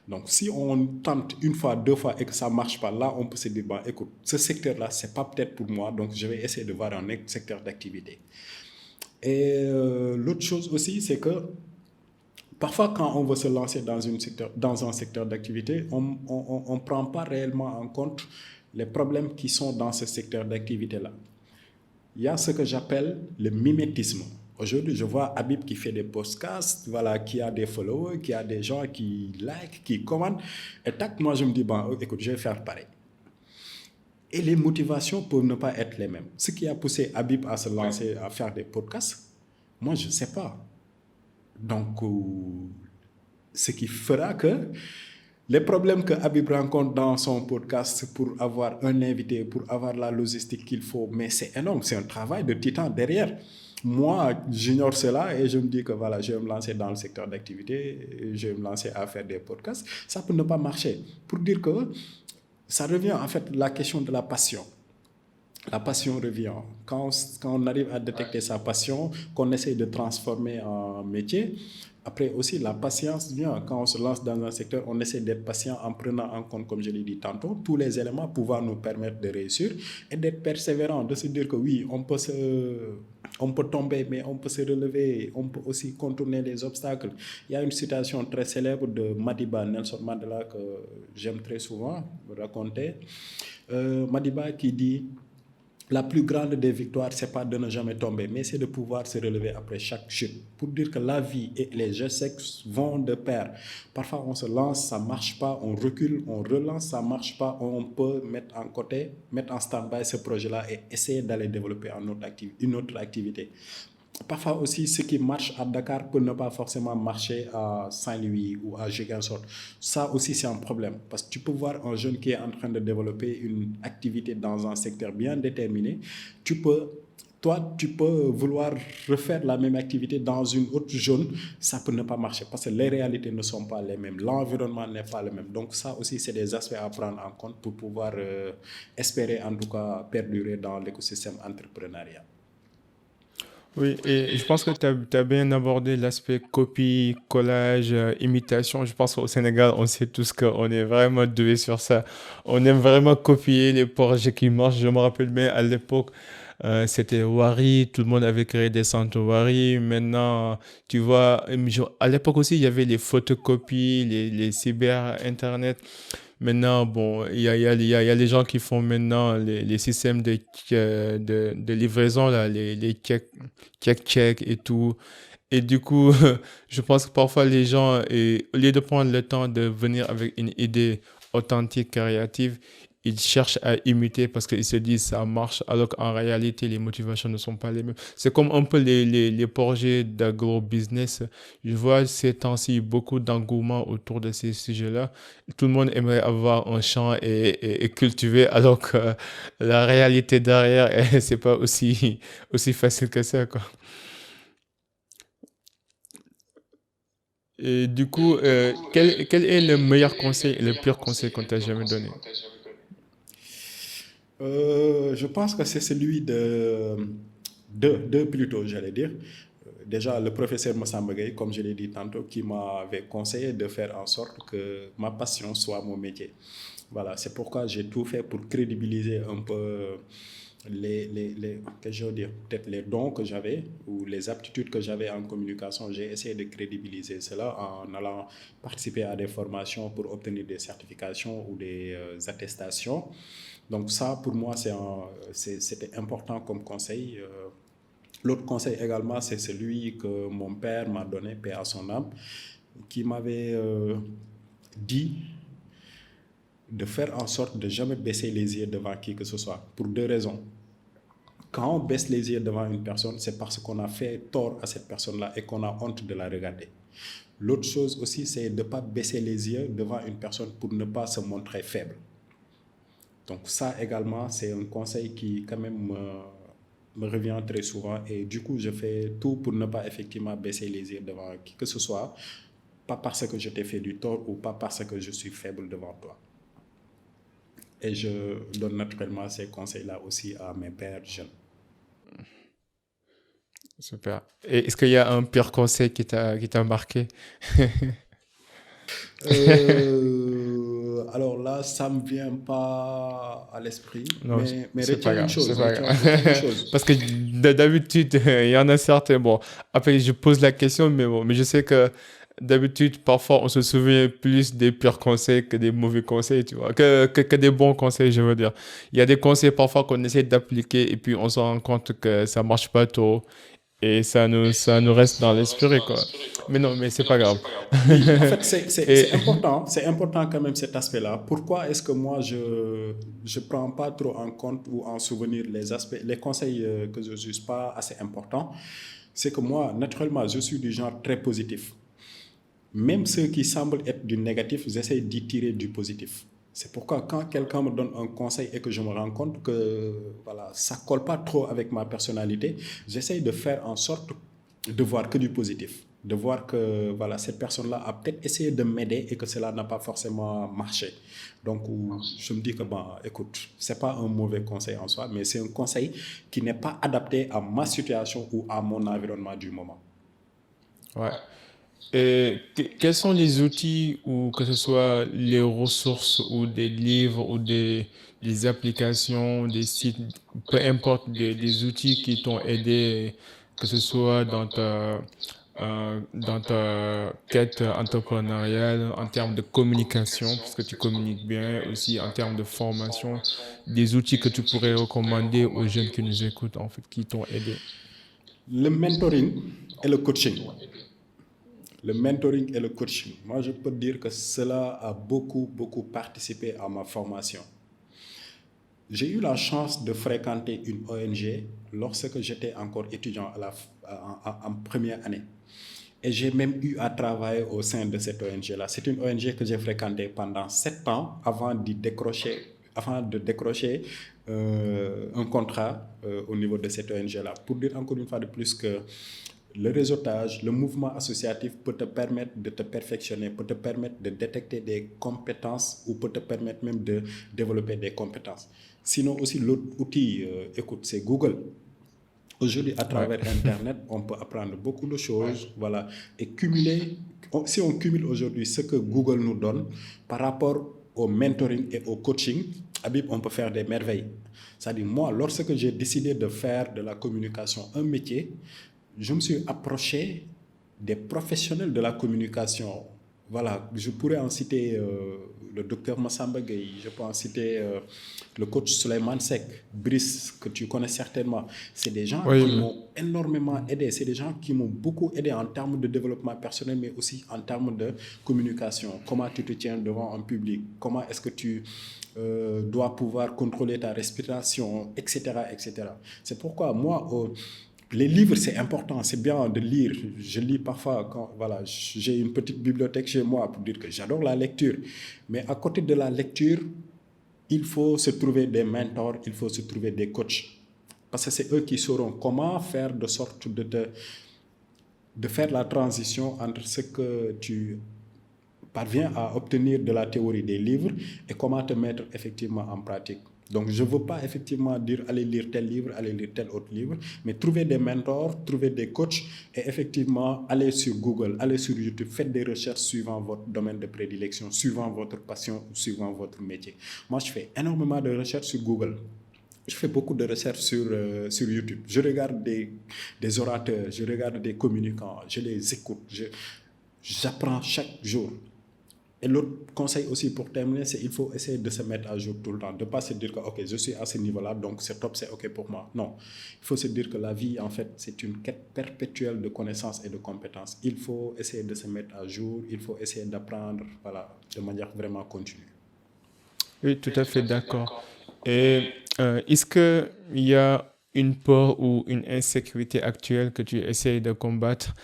Donc, si on tente une fois, deux fois et que ça ne marche pas, là, on peut se dire, bah, écoute, ce secteur-là, ce n'est pas peut-être pour moi, donc je vais essayer de voir un autre secteur d'activité. Et l'autre chose aussi, c'est que parfois, quand on veut se lancer dans un secteur d'activité, on ne prend pas réellement en compte les problèmes qui sont dans ce secteur d'activité-là. Il y a ce que j'appelle le mimétisme. Aujourd'hui, je vois Habib qui fait des podcasts, voilà, qui a des followers, qui a des gens qui like, qui commandent. Et tac, moi, je me dis, bon, écoute, je vais faire pareil. Et les motivations peuvent ne pas être les mêmes. Ce qui a poussé Habib à se lancer, à faire des podcasts, moi, je ne sais pas. Donc, ce qui fera que les problèmes que Habib rencontre dans son podcast pour avoir un invité, pour avoir la logistique qu'il faut, mais c'est énorme, c'est un travail de titan derrière. Moi, j'ignore cela et je me dis que voilà, je vais me lancer dans le secteur d'activité, je vais me lancer à faire des podcasts. Ça peut ne pas marcher. Pour dire que ça revient en fait à la question de la passion. La passion revient. Quand on arrive à détecter sa passion, qu'on essaye de transformer en métier, après aussi la patience vient. Quand on se lance dans un secteur, on essaie d'être patient en prenant en compte, comme je l'ai dit tantôt, tous les éléments pouvant nous permettre de réussir et d'être persévérant, de se dire que oui, on peut tomber, mais on peut se relever, on peut aussi contourner les obstacles. Il y a une citation très célèbre de Madiba, Nelson Mandela, que j'aime très souvent raconter. Madiba qui dit: la plus grande des victoires, c'est pas de ne jamais tomber, mais c'est de pouvoir se relever après chaque chute. Pour dire que la vie et les échecs vont de pair. Parfois, on se lance, ça marche pas, on recule, on relance, ça marche pas, on peut mettre en côté, mettre en stand-by ce projet-là et essayer d'aller développer une autre activité. Parfois aussi, ce qui marche à Dakar peut ne pas forcément marcher à Saint-Louis ou à Ziguinchor. Ça aussi, c'est un problème. Parce que tu peux voir un jeune qui est en train de développer une activité dans un secteur bien déterminé. Tu peux vouloir refaire la même activité dans une autre zone. Ça peut ne pas marcher parce que les réalités ne sont pas les mêmes. L'environnement n'est pas le même. Donc ça aussi, c'est des aspects à prendre en compte pour pouvoir espérer en tout cas perdurer dans l'écosystème entrepreneurial. Oui, et je pense que tu as bien abordé l'aspect copie, collage, imitation. Je pense qu'au Sénégal, on sait tous qu'on est vraiment doué sur ça. On aime vraiment copier les projets qui marchent. Je me rappelle bien à l'époque, c'était Wari, tout le monde avait créé des centres Wari. Maintenant, tu vois, à l'époque aussi, il y avait les photocopies, les cyber-internet. Maintenant, bon, il y a les gens qui font maintenant les systèmes de livraison, là, les check et tout. Et du coup, je pense que parfois les gens, au lieu de prendre le temps de venir avec une idée authentique, créative, ils cherchent à imiter parce qu'ils se disent ça marche, alors qu'en réalité, les motivations ne sont pas les mêmes. C'est comme un peu les projets d'agro-business. Je vois ces temps-ci beaucoup d'engouement autour de ces sujets-là. Tout le monde aimerait avoir un champ et cultiver, alors que la réalité derrière, c'est pas aussi facile que ça, quoi. Et du coup, quel est le meilleur conseil et le pire conseil qu'on t'a jamais donné? Je pense que c'est celui de plutôt, j'allais dire. Déjà, le professeur Massamba Gueye, comme je l'ai dit tantôt, qui m'avait conseillé de faire en sorte que ma passion soit mon métier. Voilà, c'est pourquoi j'ai tout fait pour crédibiliser un peu que je veux dire, peut-être les dons que j'avais ou les aptitudes que j'avais en communication. J'ai essayé de crédibiliser cela en allant participer à des formations pour obtenir des certifications ou des attestations. Donc ça, pour moi, c'était important comme conseil. L'autre conseil également, c'est celui que mon père m'a donné, paix à son âme, qui m'avait dit de faire en sorte de jamais baisser les yeux devant qui que ce soit, pour deux raisons. Quand on baisse les yeux devant une personne, c'est parce qu'on a fait tort à cette personne-là et qu'on a honte de la regarder. L'autre chose aussi, c'est de ne pas baisser les yeux devant une personne pour ne pas se montrer faible. Donc ça également, c'est un conseil qui quand même me revient très souvent et du coup, je fais tout pour ne pas effectivement baisser les yeux devant qui que ce soit, pas parce que je t'ai fait du tort ou pas parce que je suis faible devant toi. Et je donne naturellement ces conseils-là aussi à mes pères jeunes. Super. Et est-ce qu'il y a un pire conseil qui t'a marqué? Alors là, ça ne me vient pas à l'esprit, Non, mais c'est pas retiens une grave, c'est chose, pas retiens une grave. chose. Parce que d'habitude, il y en a certains. Bon, après, je pose la question, mais bon, mais je sais que d'habitude, parfois, on se souvient plus des pires conseils que des mauvais conseils, tu vois, que des bons conseils, je veux dire. Il y a des conseils parfois qu'on essaie d'appliquer et puis on se rend compte que ça marche pas trop. et ça nous reste dans l'esprit, quoi. Mais non, mais c'est pas grave. Oui, en fait, Et c'est important quand même cet aspect-là. Pourquoi est-ce que moi, je prends pas trop en compte ou en souvenir les aspects, les conseils que je juge pas assez importants? C'est que moi, naturellement, je suis du genre très positif. Même ceux qui semblent être du négatif, j'essaie d'y tirer du positif. C'est pourquoi quand quelqu'un me donne un conseil et que je me rends compte que voilà, ça ne colle pas trop avec ma personnalité, j'essaie de faire en sorte de voir que du positif. De voir que voilà, cette personne-là a peut-être essayé de m'aider et que cela n'a pas forcément marché. Donc, je me dis que, bon, écoute, ce n'est pas un mauvais conseil en soi, mais c'est un conseil qui n'est pas adapté à ma situation ou à mon environnement du moment. ouais. Et quels sont les outils ou que ce soit les ressources ou des livres ou des applications, des sites, peu importe, des outils qui t'ont aidé, que ce soit dans ta quête entrepreneuriale, en termes de communication, parce que tu communiques bien, aussi en termes de formation, des outils que tu pourrais recommander aux jeunes qui nous écoutent, en fait, qui t'ont aidé. Le mentoring et le coaching. Le mentoring et le coaching. Moi, je peux dire que cela a beaucoup, beaucoup participé à ma formation. J'ai eu la chance de fréquenter une ONG lorsque j'étais encore étudiant en première année. Et j'ai même eu à travailler au sein de cette ONG-là. C'est une ONG que j'ai fréquentée pendant 7 ans avant de décrocher un contrat au niveau de cette ONG-là. Pour dire encore une fois de plus que le réseautage, le mouvement associatif peut te permettre de te perfectionner, peut te permettre de détecter des compétences ou peut te permettre même de développer des compétences. Sinon aussi, l'autre outil, écoute, c'est Google. Aujourd'hui, à Ouais. travers Internet, on peut apprendre beaucoup de choses, voilà, et cumuler. Si on cumule aujourd'hui ce que Google nous donne par rapport au mentoring et au coaching, Habib, on peut faire des merveilles. C'est-à-dire, moi, lorsque j'ai décidé de faire de la communication un métier, je me suis approché des professionnels de la communication. Voilà, je pourrais en citer le docteur Massamba Gueye, je peux en citer le coach Suleiman Sek, Brice, que tu connais certainement. C'est des gens Oui, qui oui. m'ont énormément aidé, c'est des gens qui m'ont beaucoup aidé en termes de développement personnel, mais aussi en termes de communication. Comment tu te tiens devant un public, comment est-ce que tu dois pouvoir contrôler ta respiration, etc. etc. C'est pourquoi moi, les livres, c'est important, c'est bien de lire. Je lis parfois, voilà, j'ai une petite bibliothèque chez moi pour dire que j'adore la lecture. Mais à côté de la lecture, il faut se trouver des mentors, il faut se trouver des coachs. Parce que c'est eux qui sauront comment faire de sorte de faire la transition entre ce que tu parviens à obtenir de la théorie des livres et comment te mettre effectivement en pratique. Donc, je ne veux pas effectivement dire allez lire tel livre, allez lire tel autre livre, mais trouver des mentors, trouver des coachs et effectivement aller sur Google, aller sur YouTube, faites des recherches suivant votre domaine de prédilection, suivant votre passion ou suivant votre métier. Moi, je fais énormément de recherches sur Google. Je fais beaucoup de recherches sur YouTube. Je regarde des orateurs, je regarde des communicants, je les écoute, j'apprends chaque jour. Et l'autre conseil aussi pour terminer, c'est qu'il faut essayer de se mettre à jour tout le temps. De ne pas se dire que ok, je suis à ce niveau-là, donc c'est top, c'est ok pour moi. Non. Il faut se dire que la vie, en fait, c'est une quête perpétuelle de connaissances et de compétences. Il faut essayer de se mettre à jour, il faut essayer d'apprendre voilà, de manière vraiment continue. Oui, tout à fait d'accord. Et est-ce qu'il y a une peur ou une insécurité actuelle que tu essayes de combattre?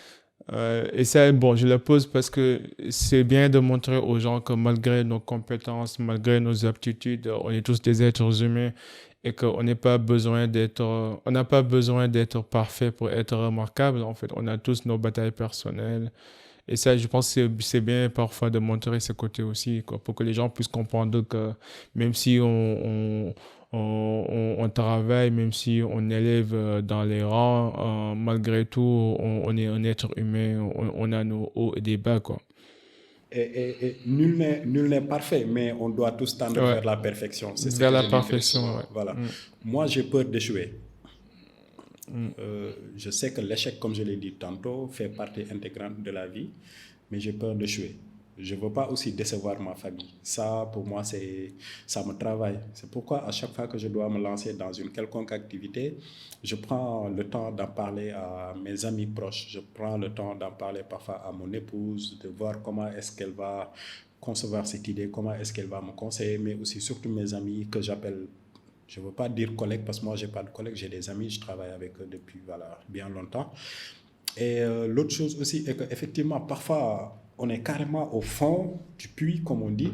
Et ça, bon, je la pose parce que c'est bien de montrer aux gens que malgré nos compétences, malgré nos aptitudes, on est tous des êtres humains et qu'on n'a pas besoin on n'a pas besoin d'être parfait pour être remarquable. En fait, on a tous nos batailles personnelles. Et ça, je pense que c'est bien parfois de montrer ce côté aussi, quoi, pour que les gens puissent comprendre que même si on travaille, même si on élève dans les rangs, malgré tout, on est un être humain, on a nos hauts et des bas, quoi. Et nul n'est parfait, mais on doit tous tendre Ouais, vers la perfection. C'est ce vers que la je dis très souvent. perfection, ouais. Voilà. Mm, Moi, j'ai peur d'échouer. mm. Je sais que l'échec, comme je l'ai dit tantôt, fait partie intégrante de la vie, mais j'ai peur d'échouer. je ne veux pas aussi décevoir ma famille. Ça, pour moi, ça me travaille. C'est pourquoi à chaque fois que je dois me lancer dans une quelconque activité, je prends le temps d'en parler à mes amis proches. Je prends le temps d'en parler parfois à mon épouse, de voir comment est-ce qu'elle va concevoir cette idée, comment est-ce qu'elle va me conseiller, mais aussi surtout mes amis que j'appelle, je ne veux pas dire collègues parce que moi, je n'ai pas de collègues, j'ai des amis, je travaille avec eux depuis voilà, bien longtemps. Et l'autre chose aussi est qu'effectivement, parfois, on est carrément au fond du puits, comme on dit,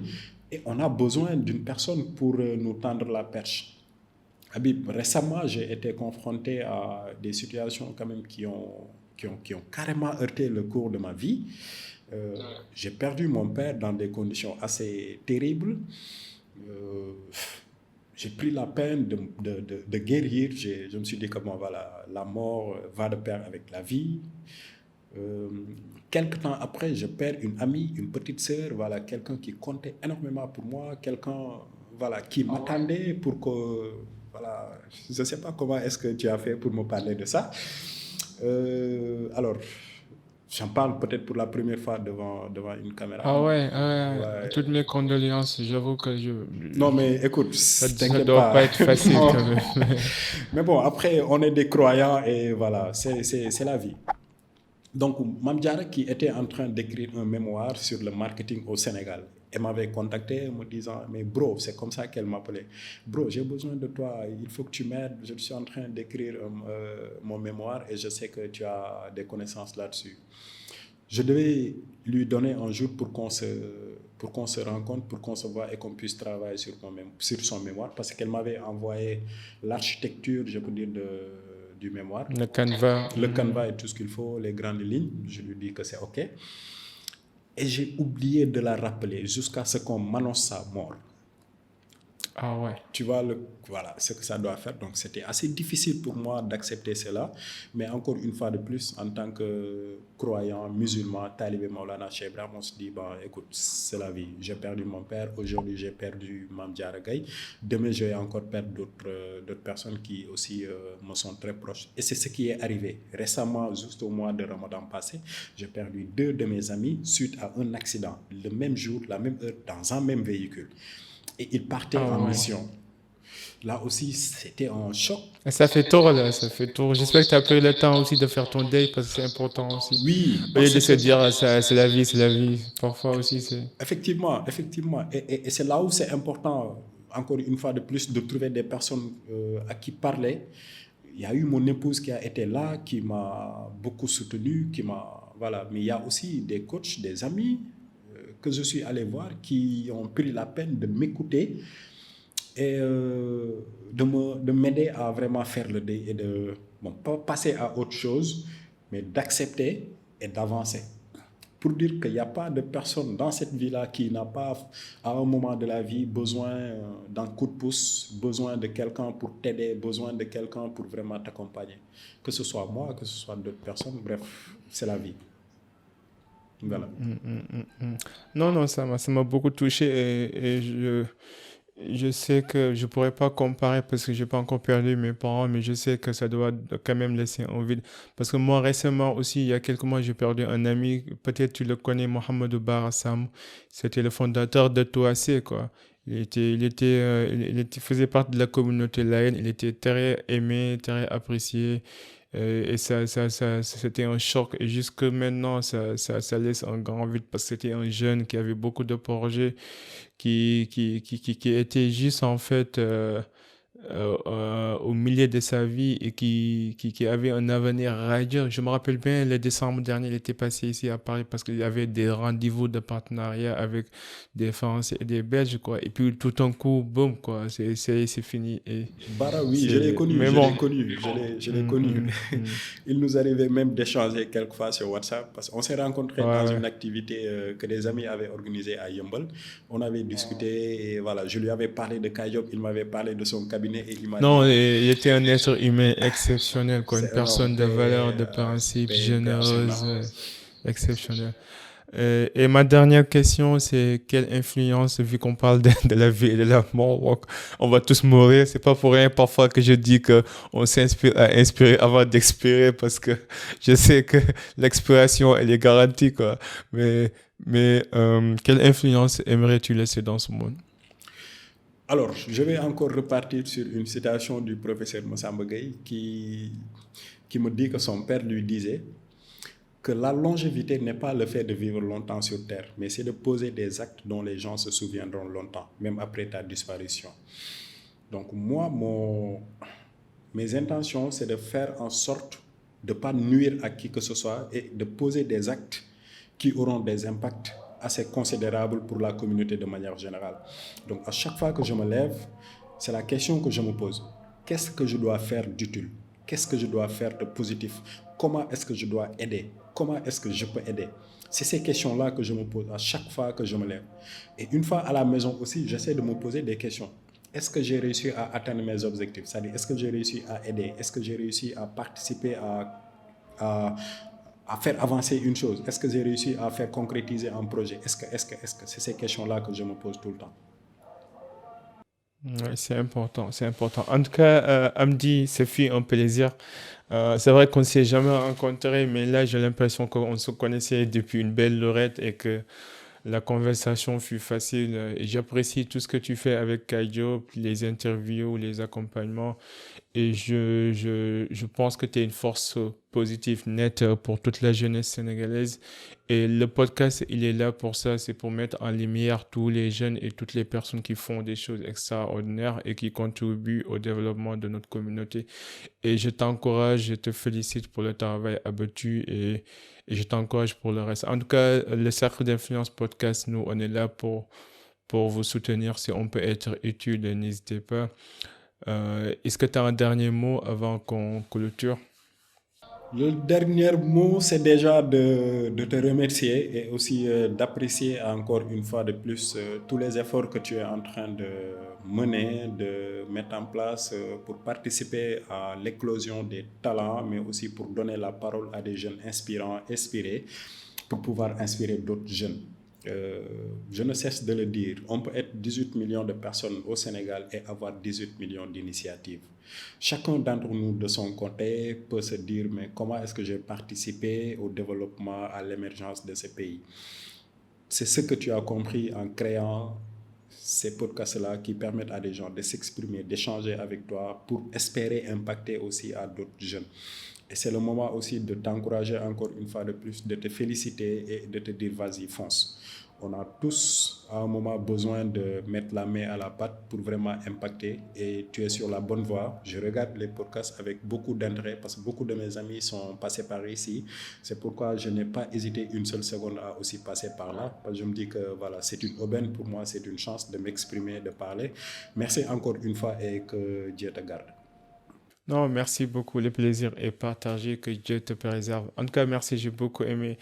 et on a besoin d'une personne pour nous tendre la perche. Habib, récemment, j'ai été confronté à des situations quand même qui ont carrément heurté le cours de ma vie. J'ai perdu mon père dans des conditions assez terribles. J'ai pris la peine de guérir. Je me suis dit que bon, voilà, la mort va de pair avec la vie. Quelque temps après, je perds une amie, une petite sœur, voilà, quelqu'un qui comptait énormément pour moi, quelqu'un voilà, qui m'attendait pour que... Voilà, je ne sais pas comment est-ce que tu as fait pour me parler de ça. Alors, j'en parle peut-être pour la première fois devant une caméra. Ah ouais, toutes mes condoléances, j'avoue que Non, mais écoute, ça t'inquiète doit pas. pas être facile Non. quand même. Mais bon, après, on est des croyants et voilà, c'est la vie. Donc, Mame Diarra qui était en train d'écrire un mémoire sur le marketing au Sénégal, elle m'avait contacté me disant, mais bro, c'est comme ça qu'elle m'appelait. Bro, j'ai besoin de toi, il faut que tu m'aides. Je suis en train d'écrire mon mémoire et je sais que tu as des connaissances là-dessus. Je devais lui donner un jour pour qu'on se rencontre, pour qu'on se voit et qu'on puisse travailler sur son mémoire, parce qu'elle m'avait envoyé l'architecture, je peux dire, du mémoire. Le canevas. Le canevas et tout ce qu'il faut, les grandes lignes. Je lui dis que c'est OK. Et j'ai oublié de la rappeler jusqu'à ce qu'on m'annonce sa mort. Ah ouais. Tu vois voilà, ce que ça doit faire. Donc, c'était assez difficile pour moi d'accepter cela. Mais encore une fois de plus, en tant que croyant, musulman, talibé Maulana Cheikh Ibrahim, on se dit, bon, écoute, c'est la vie. J'ai perdu mon père. Aujourd'hui, j'ai perdu Mame Diarra Gaye. Demain, je vais encore perdre d'autres personnes qui aussi me sont très proches. Et c'est ce qui est arrivé. Récemment, juste au mois de Ramadan passé, j'ai perdu 2 de mes amis suite à un accident. Le même jour, la même heure, dans un même véhicule. Et ils partaient en mission. Là aussi, c'était un choc. Et ça fait tour, là, ça fait tour. J'espère que tu as pris le temps aussi de faire ton deuil parce que c'est important aussi. Oui. Au lieu de se dire, c'est la vie, c'est la vie. Parfois aussi, c'est... Effectivement. Et c'est là où c'est important, encore une fois de plus, de trouver des personnes à qui parler. Il y a eu mon épouse qui a été là, qui m'a beaucoup soutenu, voilà. Mais il y a aussi des coachs, des amis que je suis allé voir qui ont pris la peine de m'écouter et de m'aider à vraiment faire le deuil et de pas passer à autre chose, mais d'accepter et d'avancer. Pour dire qu'il n'y a pas de personne dans cette vie-là qui n'a pas, à un moment de la vie, besoin d'un coup de pouce, besoin de quelqu'un pour t'aider, besoin de quelqu'un pour vraiment t'accompagner. Que ce soit moi, que ce soit d'autres personnes, bref, c'est la vie. Voilà. Non, ça m'a beaucoup touché et je sais que je pourrais pas comparer parce que j'ai pas encore perdu mes parents, mais je sais que ça doit quand même laisser un vide. Parce que moi, récemment aussi, il y a quelques mois, j'ai perdu un ami, peut-être tu le connais, Mohamedou Barassam. C'était le fondateur de Toassé, quoi. Il faisait partie de la communauté laïenne, il était très aimé, très apprécié. Et ça, c'était un choc. Et jusque maintenant, ça laisse un grand vide parce que c'était un jeune qui avait beaucoup de projets, qui était juste en fait au milieu de sa vie et qui avait un avenir radieux. Je me rappelle bien, le décembre dernier, il était passé ici à Paris parce qu'il y avait des rendez-vous de partenariat avec des Français et des Belges, quoi. Et puis tout d'un coup, boum, quoi, c'est fini. Et Bara, oui, je l'ai connu, je l'ai connu. Il nous arrivait même d'échanger quelquefois sur WhatsApp parce qu'on s'est rencontrés dans une activité que des amis avaient organisée à Yeumbeul. On avait discuté et voilà, je lui avais parlé de Kajop, il m'avait parlé de son cabinet et il m'a Non, dit... il était un être humain exceptionnel, quoi, une personne de valeur, de principe, généreuse, exceptionnelle. Et ma dernière question, c'est quelle influence, vu qu'on parle de la vie et de la mort, on va tous mourir. C'est pas pour rien parfois que je dis que on s'inspire à inspirer avant d'expirer parce que je sais que l'expiration, elle est garantie, quoi. Mais Mais quelle influence aimerais-tu laisser dans ce monde? Alors, je vais encore repartir sur une citation du professeur Massamba Gueye qui me dit que son père lui disait que la longévité n'est pas le fait de vivre longtemps sur Terre, mais c'est de poser des actes dont les gens se souviendront longtemps, même après ta disparition. Donc moi, mes intentions, c'est de faire en sorte de ne pas nuire à qui que ce soit et de poser des actes qui auront des impacts assez considérables pour la communauté de manière générale. Donc à chaque fois que je me lève, c'est la question que je me pose. Qu'est-ce que je dois faire d'utile? Qu'est-ce que je dois faire de positif? Comment est-ce que je dois aider? Comment est-ce que je peux aider? C'est ces questions-là que je me pose à chaque fois que je me lève. Et une fois à la maison aussi, j'essaie de me poser des questions. Est-ce que j'ai réussi à atteindre mes objectifs? C'est-à-dire, est-ce que j'ai réussi à aider? Est-ce que j'ai réussi à participer à faire avancer une chose? Est-ce que j'ai réussi à faire concrétiser un projet? Est-ce que c'est ces questions-là que je me pose tout le temps? Ouais, c'est important, c'est important. En tout cas, Amdi, ce fut un plaisir. C'est vrai qu'on ne s'est jamais rencontrés, mais là, j'ai l'impression qu'on se connaissait depuis une belle lurette et que la conversation fut facile. Et j'apprécie tout ce que tu fais avec Kaijo, les interviews, les accompagnements. Et je pense que tu es une force positive, nette pour toute la jeunesse sénégalaise. Et le podcast, il est là pour ça. C'est pour mettre en lumière tous les jeunes et toutes les personnes qui font des choses extraordinaires et qui contribuent au développement de notre communauté. Et je t'encourage, je te félicite pour le travail abattu et je t'encourage pour le reste. En tout cas, le Cercle d'Influence Podcast, nous, on est là pour vous soutenir. Si on peut être utile, n'hésitez pas. Est-ce que tu as un dernier mot avant qu'on clôture? Le dernier mot, c'est déjà de te remercier et aussi d'apprécier encore une fois de plus tous les efforts que tu es en train de mener, de mettre en place pour participer à l'éclosion des talents, mais aussi pour donner la parole à des jeunes inspirants, inspirés, pour pouvoir inspirer d'autres jeunes. Je ne cesse de le dire, on peut être 18 millions de personnes au Sénégal et avoir 18 millions d'initiatives. Chacun d'entre nous, de son côté, peut se dire, mais comment est-ce que j'ai participé au développement, à l'émergence de ce pays? C'est ce que tu as compris en créant ces podcasts-là qui permettent à des gens de s'exprimer, d'échanger avec toi pour espérer impacter aussi à d'autres jeunes. Et c'est le moment aussi de t'encourager encore une fois de plus, de te féliciter et de te dire vas-y, fonce. On a tous à un moment besoin de mettre la main à la pâte pour vraiment impacter et tu es sur la bonne voie. Je regarde les podcasts avec beaucoup d'intérêt parce que beaucoup de mes amis sont passés par ici. C'est pourquoi je n'ai pas hésité une seule seconde à aussi passer par là. Parce que je me dis que voilà, c'est une aubaine pour moi, c'est une chance de m'exprimer, de parler. Merci encore une fois et que Dieu te garde. Non, merci beaucoup. Le plaisir est partagé. Que Dieu te préserve. En tout cas, merci. J'ai beaucoup aimé.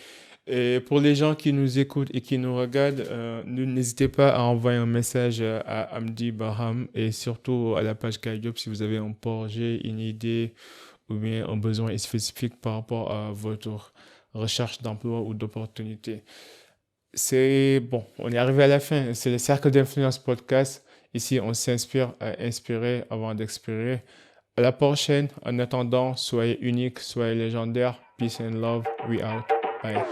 Et pour les gens qui nous écoutent et qui nous regardent, n'hésitez pas à envoyer un message à Amdi Baham et surtout à la page Kaijob si vous avez un projet, une idée ou bien un besoin spécifique par rapport à votre recherche d'emploi ou d'opportunité. C'est bon, on est arrivé à la fin. C'est le Cercle d'Influence Podcast. Ici, on s'inspire à inspirer avant d'expirer. À la prochaine. En attendant, soyez unique, soyez légendaire. Peace and love. We out. Bye.